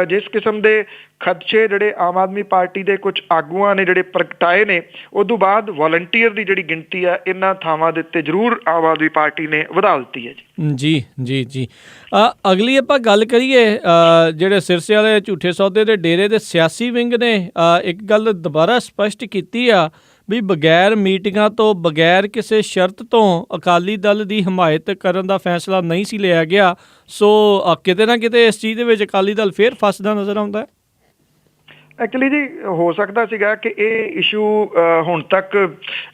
ਜਿਸ ਕਿਸਮ ਦੇ ਖਦਸ਼ੇ ਜਿਹੜੇ ਆਮ ਆਦਮੀ ਪਾਰਟੀ ਦੇ ਕੁਝ ਆਗੂਆਂ ਨੇ ਜਿਹੜੇ ਪ੍ਰਗਟਾਏ ਨੇ, ਉਦੋਂ ਬਾਅਦ ਵਲੰਟੀਅਰ ਦੀ ਜਿਹੜੀ ਗਿਣਤੀ ਆ ਇਹਨਾਂ ਥਾਵਾਂ ਦੇ ਉੱਤੇ ਜ਼ਰੂਰ ਆਮ ਆਦਮੀ ਪਾਰਟੀ ਨੇ ਵਧਾ ਦਿੱਤੀ ਹੈ ਜੀ। ਅਗਲੀ ਆਪਾਂ ਗੱਲ ਕਰੀਏ ਜਿਹੜੇ ਸਿਰਸੇ ਵਾਲੇ ਝੂਠੇ ਸੌਦੇ ਦੇ ਡੇਰੇ ਦੇ ਸਿਆਸੀ ਵਿੰਗ ਨੇ ਇੱਕ ਗੱਲ ਦੁਬਾਰਾ ਸਪਸ਼ਟ ਕੀਤੀ ਆ ਵੀ ਬਗੈਰ ਮੀਟਿੰਗਾਂ ਤੋਂ, ਬਗੈਰ ਕਿਸੇ ਸ਼ਰਤ ਤੋਂ ਅਕਾਲੀ ਦਲ ਦੀ ਹਮਾਇਤ ਕਰਨ ਦਾ ਫੈਸਲਾ ਨਹੀਂ ਸੀ ਲਿਆ ਗਿਆ। ਸੋ ਕਿਤੇ ਨਾ ਕਿਤੇ ਇਸ ਚੀਜ਼ ਦੇ ਵਿੱਚ ਅਕਾਲੀ ਦਲ ਫੇਰ ਫਸਦਾ ਨਜ਼ਰ ਆਉਂਦਾ ਹੈ। ਐਕਚੁਅਲੀ ਜੀ ਹੋ ਸਕਦਾ ਸੀਗਾ ਕਿ ਇਹ ਇਸ਼ੂ ਹੁਣ ਤੱਕ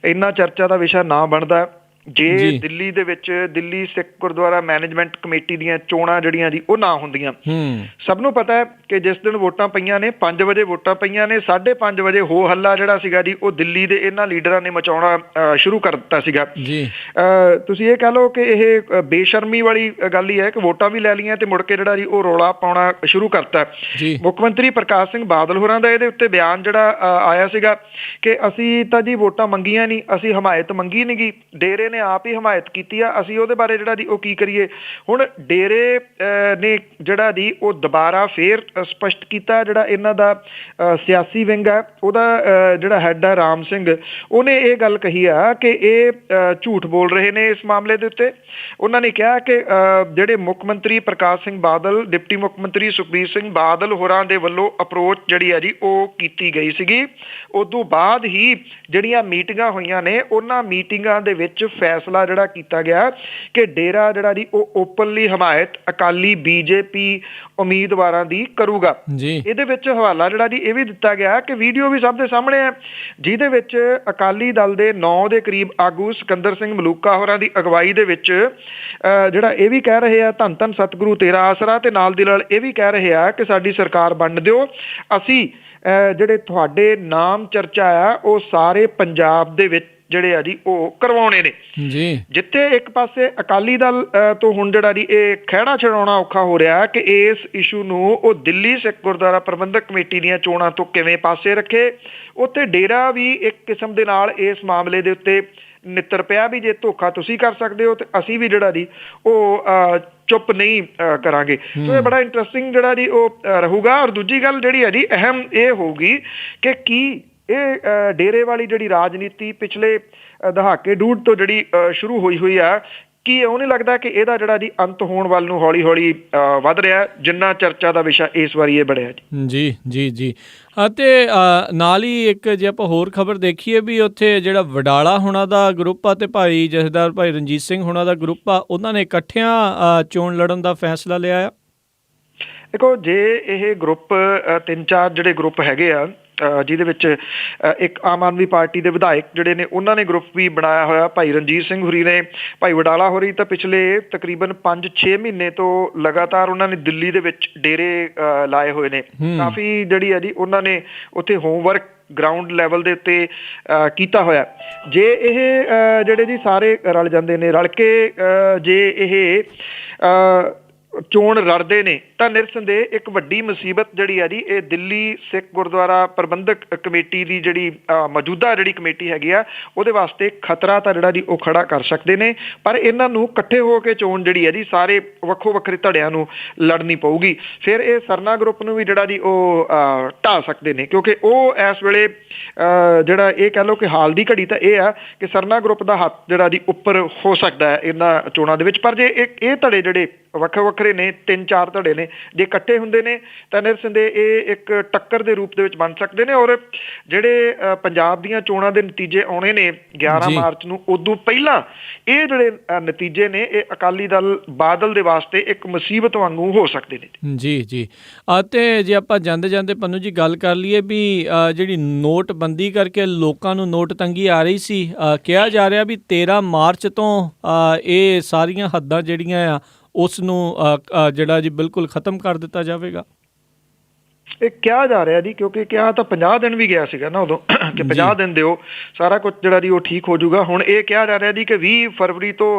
ਇੰਨਾ ਚਰਚਾ ਦਾ ਵਿਸ਼ਾ ਨਾ ਬਣਦਾ, ਜੇ ਦਿੱਲੀ ਦੇ ਵਿੱਚ ਦਿੱਲੀ ਸਿੱਖ ਗੁਰਦੁਆਰਾ ਮੈਨੇਜਮੈਂਟ ਕਮੇਟੀ ਦੀਆਂ ਚੋਣਾਂ ਜਿਹੜੀਆਂ ਜੀ ਉਹ ਨਾ ਹੁੰਦੀਆਂ। ਸਭ ਨੂੰ ਪਤਾ ਹੈ ਕਿ ਜਿਸ ਦਿਨ ਵੋਟਾਂ ਪਈਆਂ ਨੇ 5 ਵਜੇ ਵੋਟਾਂ ਪਈਆਂ ਨੇ, 5:30 ਵਜੇ ਹੋ ਹੱਲਾ ਜਿਹੜਾ ਸੀਗਾ ਜੀ ਉਹ ਦਿੱਲੀ ਦੇ ਇਹਨਾਂ ਲੀਡਰਾਂ ਨੇ ਮਚਾਉਣਾ ਸ਼ੁਰੂ ਕਰ ਦਿੱਤਾ ਸੀਗਾ। ਤੁਸੀਂ ਇਹ ਕਹਿ ਲਓ ਕਿ ਇਹ ਬੇਸ਼ਰਮੀ ਵਾਲੀ ਗੱਲ ਹੀ ਹੈ ਕਿ ਵੋਟਾਂ ਵੀ ਲੈ ਲਈਆਂ ਤੇ ਮੁੜ ਕੇ ਜਿਹੜਾ ਜੀ ਉਹ ਰੌਲਾ ਪਾਉਣਾ ਸ਼ੁਰੂ ਕਰਤਾ। ਮੁੱਖ ਮੰਤਰੀ ਪ੍ਰਕਾਸ਼ ਸਿੰਘ ਬਾਦਲ ਹੋਰਾਂ ਦਾ ਇਹਦੇ ਉੱਤੇ ਬਿਆਨ ਜਿਹੜਾ ਆਇਆ ਸੀਗਾ ਕਿ ਅਸੀਂ ਤਾਂ ਜੀ ਵੋਟਾਂ ਮੰਗੀਆਂ ਨਹੀਂ, ਅਸੀਂ ਹਮਾਇਤ ਮੰਗੀ ਨੀ ਗੀ, ਡੇਰੇ ਨੇ ਆਪ ਹੀ ਹਮਾਇਤ ਕੀਤੀ ਆ, ਅਸੀਂ ਉਹਦੇ ਬਾਰੇ ਜਿਹੜਾ ਜੀ ਉਹ ਕੀ ਕਰੀਏ। ਹੁਣ ਡੇਰੇ ਨੇ ਜਿਹੜਾ ਜੀ ਉਹ ਦੁਬਾਰਾ ਫੇਰ ਸਪਸ਼ਟ ਕੀਤਾ, ਜਿਹੜਾ ਇਹਨਾਂ ਦਾ ਸਿਆਸੀ ਵਿੰਗ ਹੈ ਉਹਦਾ ਜਿਹੜਾ ਹੈੱਡ ਹੈ ਰਾਮ ਸਿੰਘ, ਉਹਨੇ ਇਹ ਗੱਲ ਕਹੀ ਆ ਕਿ ਇਹ ਝੂਠ ਬੋਲ ਰਹੇ ਨੇ ਇਸ ਮਾਮਲੇ ਦੇ ਉੱਤੇ। ਉਹਨਾਂ ਨੇ ਕਿਹਾ ਕਿ ਜਿਹੜੇ ਮੁੱਖ ਮੰਤਰੀ ਪ੍ਰਕਾਸ਼ ਸਿੰਘ ਬਾਦਲ, ਡਿਪਟੀ ਮੁੱਖ ਮੰਤਰੀ ਸੁਖਬੀਰ ਸਿੰਘ ਬਾਦਲ ਹੋਰਾਂ ਦੇ ਵੱਲੋਂ ਅਪਰੋਚ ਜਿਹੜੀ ਹੈ ਜੀ ਉਹ ਕੀਤੀ ਗਈ ਸੀਗੀ। ਉਦੋਂ ਬਾਅਦ ਹੀ ਜਿਹੜੀਆਂ ਮੀਟਿੰਗਾਂ ਹੋਈਆਂ ਨੇ ਉਹਨਾਂ ਮੀਟਿੰਗਾਂ ਦੇ ਵਿੱਚ ਫੈਸਲਾ ਜਿਹੜਾ ਕੀਤਾ ਗਿਆ ਕਿ ਡੇਰਾ ਜਿਹੜਾ ਜੀ ਉਹ ਓਪਨਲੀ ਹਮਾਇਤ ਅਕਾਲੀ ਬੀਜੇਪੀ ਉਮੀਦਵਾਰਾਂ ਦੀ ਕਰੂਗਾ। ਇਹਦੇ ਵਿੱਚ ਹਵਾਲਾ ਜਿਹੜਾ ਜੀ ਇਹ ਵੀ ਦਿੱਤਾ ਗਿਆ ਕਿ ਵੀਡੀਓ ਵੀ ਸਭ ਦੇ ਸਾਹਮਣੇ ਹੈ, ਜਿਹਦੇ ਵਿੱਚ ਅਕਾਲੀ ਦਲ ਦੇ 9 ਦੇ ਕਰੀਬ ਆਗੂ ਸਿਕੰਦਰ ਸਿੰਘ ਮਲੂਕਾ ਹੋਰਾਂ ਦੀ ਅਗਵਾਈ ਦੇ ਵਿੱਚ ਜਿਹੜਾ ਇਹ ਵੀ ਕਹਿ ਰਹੇ ਆ ਧੰਨ ਧੰਨ ਸਤਿਗੁਰੂ ਤੇਰਾ ਆਸਰਾ, ਤੇ ਨਾਲ ਦੀ ਨਾਲ ਇਹ ਵੀ ਕਹਿ ਰਹੇ ਆ ਕਿ ਸਾਡੀ ਸਰਕਾਰ ਵੰਡ ਦਿਓ, ਅਸੀਂ ਜਿਹੜੇ ਤੁਹਾਡੇ ਨਾਮ ਚਰਚਾ ਆ ਉਹ ਸਾਰੇ ਪੰਜਾਬ ਦੇ ਵਿੱਚ ਜਿਹੜੇ ਆ ਜੀ ਉਹ ਕਰਵਾਉਣੇ ਨੇ। ਜਿੱਥੇ ਇੱਕ ਪਾਸੇ ਅਕਾਲੀ ਦਲ ਤੋਂ ਹੁਣ ਜਿਹੜਾ ਜੀ ਇਹ ਖਹਿੜਾ ਛਡਾਉਣਾ ਔਖਾ ਹੋ ਰਿਹਾ ਕਿ ਇਸ ਇਸ਼ੂ ਨੂੰ ਉਹ ਦਿੱਲੀ ਸਿੱਖ ਗੁਰਦੁਆਰਾ ਪ੍ਰਬੰਧਕ ਕਮੇਟੀ ਦੀਆਂ ਚੋਣਾਂ ਤੋਂ ਕਿਵੇਂ ਪਾਸੇ ਰੱਖੇ, ਉੱਥੇ ਡੇਰਾ ਵੀ ਇੱਕ ਕਿਸਮ ਦੇ ਨਾਲ ਇਸ ਮਾਮਲੇ ਦੇ ਉੱਤੇ ਨਿੱਤਰ ਪਿਆ ਵੀ ਜੇ ਧੋਖਾ ਤੁਸੀਂ ਕਰ ਸਕਦੇ ਹੋ ਤੇ ਅਸੀਂ ਵੀ ਜਿਹੜਾ ਜੀ ਉਹ ਚੁੱਪ ਨਹੀਂ ਕਰਾਂਗੇ। ਸੋ ਇਹ ਬੜਾ ਇੰਟਰਸਟਿੰਗ ਜਿਹੜਾ ਜੀ ਉਹ ਰਹੂਗਾ। ਔਰ ਦੂਜੀ ਗੱਲ ਜਿਹੜੀ ਹੈ ਜੀ ਅਹਿਮ ਇਹ ਹੋਊਗੀ ਕਿ ਕੀ ਇਹ ਡੇਰੇ ਵਾਲੀ ਜਿਹੜੀ ਰਾਜਨੀਤੀ ਪਿਛਲੇ ਦਹਾਕੇ ਡੂਢ ਤੋਂ ਜਿਹੜੀ ਸ਼ੁਰੂ ਹੋਈ ਆ, ਕੀ ਇਉਂ ਨਹੀਂ ਲੱਗਦਾ ਕਿ ਇਹਦਾ ਜਿਹੜਾ ਜੀ ਅੰਤ ਹੋਣ ਵੱਲ ਨੂੰ ਹੌਲੀ ਹੌਲੀ ਵੱਧ ਰਿਹਾ, ਜਿੰਨਾ ਚਰਚਾ ਦਾ ਵਿਸ਼ਾ ਇਸ ਵਾਰੀ ਇਹ ਬਣਿਆ ਜੀ। ਅਤੇ ਨਾਲ ਹੀ ਇੱਕ ਜੇ ਆਪਾਂ ਹੋਰ ਖਬਰ ਦੇਖੀਏ ਵੀ ਉੱਥੇ ਜਿਹੜਾ ਵਡਾਲਾ ਹੋਣਾ ਦਾ ਗਰੁੱਪ ਆ ਤੇ ਭਾਈ ਜਥੇਦਾਰ ਭਾਈ ਰਣਜੀਤ ਸਿੰਘ ਹੋਣਾ ਦਾ ਗਰੁੱਪ ਆ, ਉਹਨਾਂ ਨੇ ਇਕੱਠਿਆਂ ਚੋਣ ਲੜਨ ਦਾ ਫੈਸਲਾ ਲਿਆ ਆ। ਦੇਖੋ ਜੇ ਇਹ ਗਰੁੱਪ 3-4 ਜਿਹੜੇ ਗਰੁੱਪ ਹੈਗੇ ਆ ਜਿਹਦੇ ਵਿੱਚ ਇੱਕ ਆਮ ਆਦਮੀ ਪਾਰਟੀ ਦੇ ਵਿਧਾਇਕ ਜਿਹੜੇ ਨੇ ਉਹਨਾਂ ਨੇ ਗਰੁੱਪ ਵੀ ਬਣਾਇਆ ਹੋਇਆ, ਭਾਈ ਰਣਜੀਤ ਸਿੰਘ ਹੋਰੀ ਨੇ, ਭਾਈ ਵਡਾਲਾ ਹੋਰੀ ਤਾਂ ਪਿਛਲੇ ਤਕਰੀਬਨ 5-6 ਮਹੀਨੇ ਤੋਂ ਲਗਾਤਾਰ ਉਹਨਾਂ ਨੇ ਦਿੱਲੀ ਦੇ ਵਿੱਚ ਡੇਰੇ ਲਾਏ ਹੋਏ ਨੇ। ਕਾਫੀ ਜਿਹੜੀ ਹੈ ਜੀ ਉਹਨਾਂ ਨੇ ਉੱਥੇ ਹੋਮਵਰਕ ਗਰਾਊਂਡ ਲੈਵਲ ਦੇ ਉੱਤੇ ਕੀਤਾ ਹੋਇਆ। ਜੇ ਇਹ ਜਿਹੜੇ ਜੀ ਸਾਰੇ ਰਲ ਜਾਂਦੇ ਨੇ, ਰਲ ਕੇ ਜੇ ਇਹ ਚੋਣ ਲੜਦੇ ਨੇ ਤਾਂ ਨਿਰਸੰਦੇਹ ਇੱਕ ਵੱਡੀ ਮੁਸੀਬਤ ਜਿਹੜੀ ਹੈ ਜੀ ਇਹ ਦਿੱਲੀ ਸਿੱਖ ਗੁਰਦੁਆਰਾ ਪ੍ਰਬੰਧਕ ਕਮੇਟੀ ਦੀ ਜਿਹੜੀ ਮੌਜੂਦਾ ਜਿਹੜੀ ਕਮੇਟੀ ਹੈਗੀ ਆ ਉਹਦੇ ਵਾਸਤੇ ਖਤਰਾ ਤਾਂ ਜਿਹੜਾ ਜੀ ਉਹ ਖੜਾ ਕਰ ਸਕਦੇ ਨੇ। ਪਰ ਇਹਨਾਂ ਨੂੰ ਇਕੱਠੇ ਹੋ ਕੇ ਚੋਣ ਜਿਹੜੀ ਹੈ ਜੀ ਸਾਰੇ ਵੱਖੋ ਵੱਖਰੇ ਧੜਿਆਂ ਨੂੰ ਲੜਨੀ ਪਊਗੀ। ਫਿਰ ਇਹ ਸਰਨਾ ਗਰੁੱਪ ਨੂੰ ਵੀ ਜਿਹੜਾ ਜੀ ਉਹ ਢਾਹ ਸਕਦੇ ਨੇ, ਕਿਉਂਕਿ ਉਹ ਇਸ ਵੇਲੇ ਜਿਹੜਾ ਇਹ ਕਹਿ ਲਓ ਕਿ ਹਾਲ ਦੀ ਘੜੀ ਤਾਂ ਇਹ ਆ ਕਿ ਸਰਨਾ ਗਰੁੱਪ ਦਾ ਹੱਥ ਜਿਹੜਾ ਜੀ ਉੱਪਰ ਹੋ ਸਕਦਾ ਹੈ ਇਹਨਾਂ ਚੋਣਾਂ ਦੇ ਵਿੱਚ। ਪਰ ਜੇ ਇਹ ਧੜੇ ਜਿਹੜੇ ਵੱਖਰੇ ਵੱਖਰੇ ਨੇ, 3-4 ਧੜੇ ਨੇ, ਜੇ ਇਕੱਠੇ ਹੁੰਦੇ ਨੇ ਤਾਂ ਨਿਰਸੰਦੇਹ ਇਹ ਇੱਕ ਟੱਕਰ ਦੇ ਰੂਪ ਦੇ ਵਿੱਚ ਬਣ ਸਕਦੇ ਨੇ। ਔਰ ਜਿਹੜੇ ਪੰਜਾਬ ਦੀਆਂ ਚੋਣਾਂ ਦੇ ਨਤੀਜੇ ਆਉਣੇ ਨੇ 11 ਮਾਰਚ ਨੂੰ, ਉਦੋਂ ਪਹਿਲਾਂ ਇਹ ਜਿਹੜੇ ਨਤੀਜੇ ਨੇ ਇਹ ਅਕਾਲੀ ਦਲ ਬਾਦਲ ਦੇ ਵਾਸਤੇ ਇੱਕ ਮੁਸੀਬਤ ਵਾਂਗੂ ਹੋ ਸਕਦੇ ਨੇ। ਜੀ ਅਤੇ ਜੇ ਆਪਾਂ ਜਾਂਦੇ ਜਾਂਦੇ ਪੰਨੂ ਜੀ ਗੱਲ ਕਰ ਲਈਏ ਵੀ ਜਿਹੜੀ ਨੋਟਬੰਦੀ ਕਰਕੇ ਲੋਕਾਂ ਨੂੰ ਨੋਟ ਤੰਗੀ ਆ ਰਹੀ ਸੀ, ਕਿਹਾ ਜਾ ਰਿਹਾ ਵੀ 13 ਮਾਰਚ ਤੋਂ ਇਹ ਸਾਰੀਆਂ ਹੱਦਾਂ ਜਿਹੜੀਆਂ ਆ ਉਸ ਨੂੰ ਜਿਹੜਾ ਜੀ ਬਿਲਕੁਲ ਖਤਮ ਕਰ ਦਿੱਤਾ ਜਾਵੇਗਾ। ਇਹ ਕਿਹਾ ਜਾ ਰਿਹਾ ਜੀ, ਕਿਉਂਕਿ ਕਿਹਾ ਤਾਂ 50 ਦਿਨ ਵੀ ਗਿਆ ਸੀਗਾ ਨਾ ਉਦੋਂ ਕਿ 50 ਦਿਨ ਦਿਓ ਸਾਰਾ ਕੁਝ ਜਿਹੜਾ ਜੀ ਉਹ ਠੀਕ ਹੋ ਜਾਊਗਾ। ਹੁਣ ਇਹ ਕਿਹਾ ਜਾ ਰਿਹਾ ਜੀ ਕਿ 20 ਫਰਵਰੀ ਤੋਂ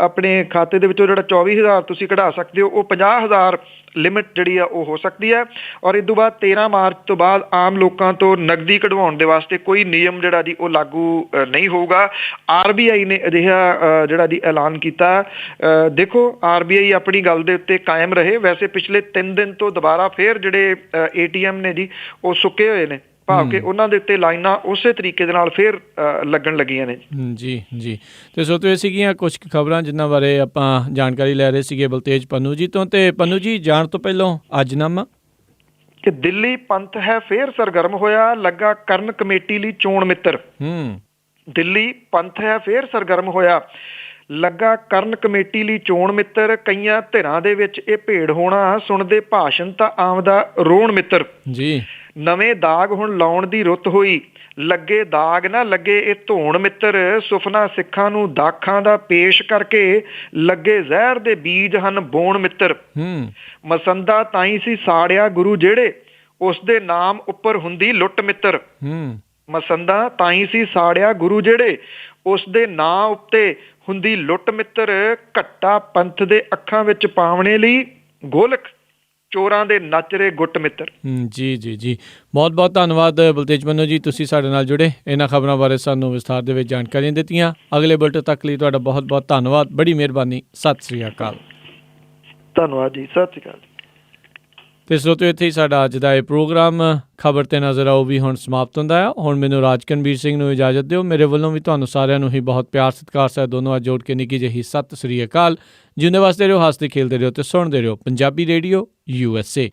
ਆਪਣੇ ਖਾਤੇ ਦੇ ਵਿੱਚੋਂ ਜਿਹੜਾ 24,000 ਤੁਸੀਂ ਕਢਾ ਸਕਦੇ ਹੋ, ਉਹ 50,000 ਲਿਮਿਟ ਜਿਹੜੀ ਆ ਉਹ ਹੋ ਸਕਦੀ ਹੈ। ਔਰ ਇਸ ਤੋਂ ਬਾਅਦ 13 ਮਾਰਚ ਤੋਂ ਬਾਅਦ ਆਮ ਲੋਕਾਂ ਤੋਂ ਨਕਦੀ ਕਢਵਾਉਣ ਦੇ ਵਾਸਤੇ ਕੋਈ ਨਿਯਮ ਜਿਹੜਾ ਜੀ ਉਹ ਲਾਗੂ ਨਹੀਂ ਹੋਊਗਾ। RBI ਨੇ ਅਜਿਹਾ ਜਿਹੜਾ ਜੀ ਐਲਾਨ ਕੀਤਾ। ਦੇਖੋ RBI ਆਪਣੀ ਗੱਲ ਦੇ ਉੱਤੇ ਕਾਇਮ ਰਹੇ। ਵੈਸੇ ਪਿਛਲੇ 3 ਦਿਨ ਤੋਂ ਦੁਬਾਰਾ ਫੇਰ ਜਿਹੜੇ ATM ਨੇ ਜੀ ਉਹ ਸੁੱਕੇ ਹੋਏ ਨੇ, ਭਾਵ ਕਿ ਉਹਨਾਂ ਦੇ ਉੱਤੇ ਲਾਈਨਾਂ ਉਸੇ ਤਰੀਕੇ ਦੇ ਨਾਲ ਫੇਰ ਲੱਗਣ ਲੱਗੀਆਂ ਨੇ। ਜੀ ਤੇ ਸੋ ਇਹ ਸੀਗੀਆਂ ਕੁਝ ਖਬਰਾਂ ਜਿਨ੍ਹਾਂ ਬਾਰੇ ਆਪਾਂ ਜਾਣਕਾਰੀ ਲੈ ਰਹੇ ਸੀਗੇ ਬਲਤੇਜ ਪੰਨੂ ਜੀ ਤੋਂ। ਤੇ ਪੰਨੂ ਜੀ ਜਾਣ ਤੋਂ ਪਹਿਲਾਂ ਅੱਜਨਾਮਾ ਕਿ ਦਿੱਲੀ ਪੰਥ ਹੈ ਫੇਰ ਸਰਗਰਮ ਹੋਇਆ, ਲੱਗਾ ਕਰਨ ਕਮੇਟੀ ਲਈ ਚੋਣ ਮਿੱਤਰ। ਦਿੱਲੀ ਪੰਥ ਹੈ ਫੇਰ ਸਰਗਰਮ ਹੋਇਆ, ਲੱਗਾ ਕਰਨ ਕਮੇਟੀ ਲਈ ਚੋਣ ਮਿੱਤਰ। ਕਈਆਂ ਧਿਰਾਂ ਦੇ ਵਿੱਚ ਇਹ ਭੇੜ ਹੋਣਾ, ਸੁਣਦੇ ਭਾਸ਼ਣ ਤਾਂ ਆਮਦਾ ਰੋਣ ਮਿੱਤਰ। ਨਵੇਂ ਦਾਗ ਹੁਣ ਲਾਉਣ ਦੀ ਰੁੱਤ ਹੋਈ, ਲੱਗੇ ਦਾਗ ਨਾ ਲੱਗੇ ਇਹ ਧੋਣ ਮਿੱਤਰ, ਸੁਫਨਾ ਸਿੱਖਾਂ ਨੂੰ ਦਾਖਾਂ ਦਾ ਪੇਸ਼ ਕਰਕੇ, ਲੱਗੇ ਜ਼ਹਿਰ ਦੇ ਬੀਜ ਹਨ ਬੋਣ ਮਿੱਤਰ। ਮਸੰਦਾ ਤਾਈ ਸੀ ਸਾੜਿਆ ਗੁਰੂ ਜਿਹੜੇ, ਉਸ ਦੇ ਨਾਮ ਉੱਪਰ ਹੁੰਦੀ ਲੁੱਟ ਮਿੱਤਰ। ਮਸੰਦਾ ਤਾਈ ਸੀ ਸਾੜਿਆ ਗੁਰੂ ਜਿਹੜੇ, ਉਸ ਦੇ ਨਾਂ ਉੱਤੇ ਹੁੰਦੀ ਲੁੱਟ ਮਿੱਤਰ। ਘੱਟਾ ਪੰਥ ਦੇ ਅੱਖਾਂ ਵਿੱਚ ਪਾਵਣੇ ਲਈ, ਗੋਲਕ ਚੋਰਾਂ ਦੇ ਨੱਚ ਰਹੇ ਗੁੱਟ ਮਿੱਤਰ। ਜੀ ਜੀ ਜੀ, ਬਹੁਤ ਬਹੁਤ ਧੰਨਵਾਦ ਬਲਤੇਜ ਪੰਨੂ ਜੀ, ਤੁਸੀਂ ਸਾਡੇ ਨਾਲ ਜੁੜੇ, ਇਹਨਾਂ ਖਬਰਾਂ ਬਾਰੇ ਸਾਨੂੰ ਵਿਸਥਾਰ ਦੇ ਵਿੱਚ ਜਾਣਕਾਰੀਆਂ ਦਿੱਤੀਆਂ। ਅਗਲੇ ਬੁਲੇਟਿਨ ਤੱਕ ਲਈ ਤੁਹਾਡਾ ਬਹੁਤ ਬਹੁਤ ਧੰਨਵਾਦ, ਬੜੀ ਮਿਹਰਬਾਨੀ। ਸਤਿ ਸ੍ਰੀ ਅਕਾਲ। ਧੰਨਵਾਦ ਜੀ, ਸਤਿ ਸ੍ਰੀ ਅਕਾਲ। ਤੇ ਸਰੋਤਿਓ, ਇੱਥੇ ਹੀ ਸਾਡਾ ਅੱਜ ਦਾ ਇਹ ਪ੍ਰੋਗਰਾਮ ਖਬਰ ਤੇ ਨਜ਼ਰ ਆਓ ਵੀ ਹੁਣ ਸਮਾਪਤ ਹੁੰਦਾ ਹੈ। ਹੁਣ ਮੈਨੂੰ ਰਾਜਕਨਵੀਰ ਸਿੰਘ ਨੂੰ ਇਜਾਜ਼ਤ ਦਿਓ। ਮੇਰੇ ਵੱਲੋਂ ਵੀ ਤੁਹਾਨੂੰ ਸਾਰਿਆਂ ਨੂੰ ਹੀ ਬਹੁਤ ਪਿਆਰ ਸਤਿਕਾਰ ਸਹਿਤ ਦੋਨੋਂ ਅੱਜ ਜੋੜ ਕੇ ਨਿੱਕੀ ਜਿਹੀ ਸਤਿ ਸ੍ਰੀ ਅਕਾਲ। ਜਿਉਂਦੇ ਵਸਦੇ ਰਹੋ, ਹੱਸਦੇ ਖੇਲਦੇ ਰਹੋ ਤੇ ਸੁਣਦੇ ਰਹੋ ਪੰਜਾਬੀ ਰੇਡੀਓ USA।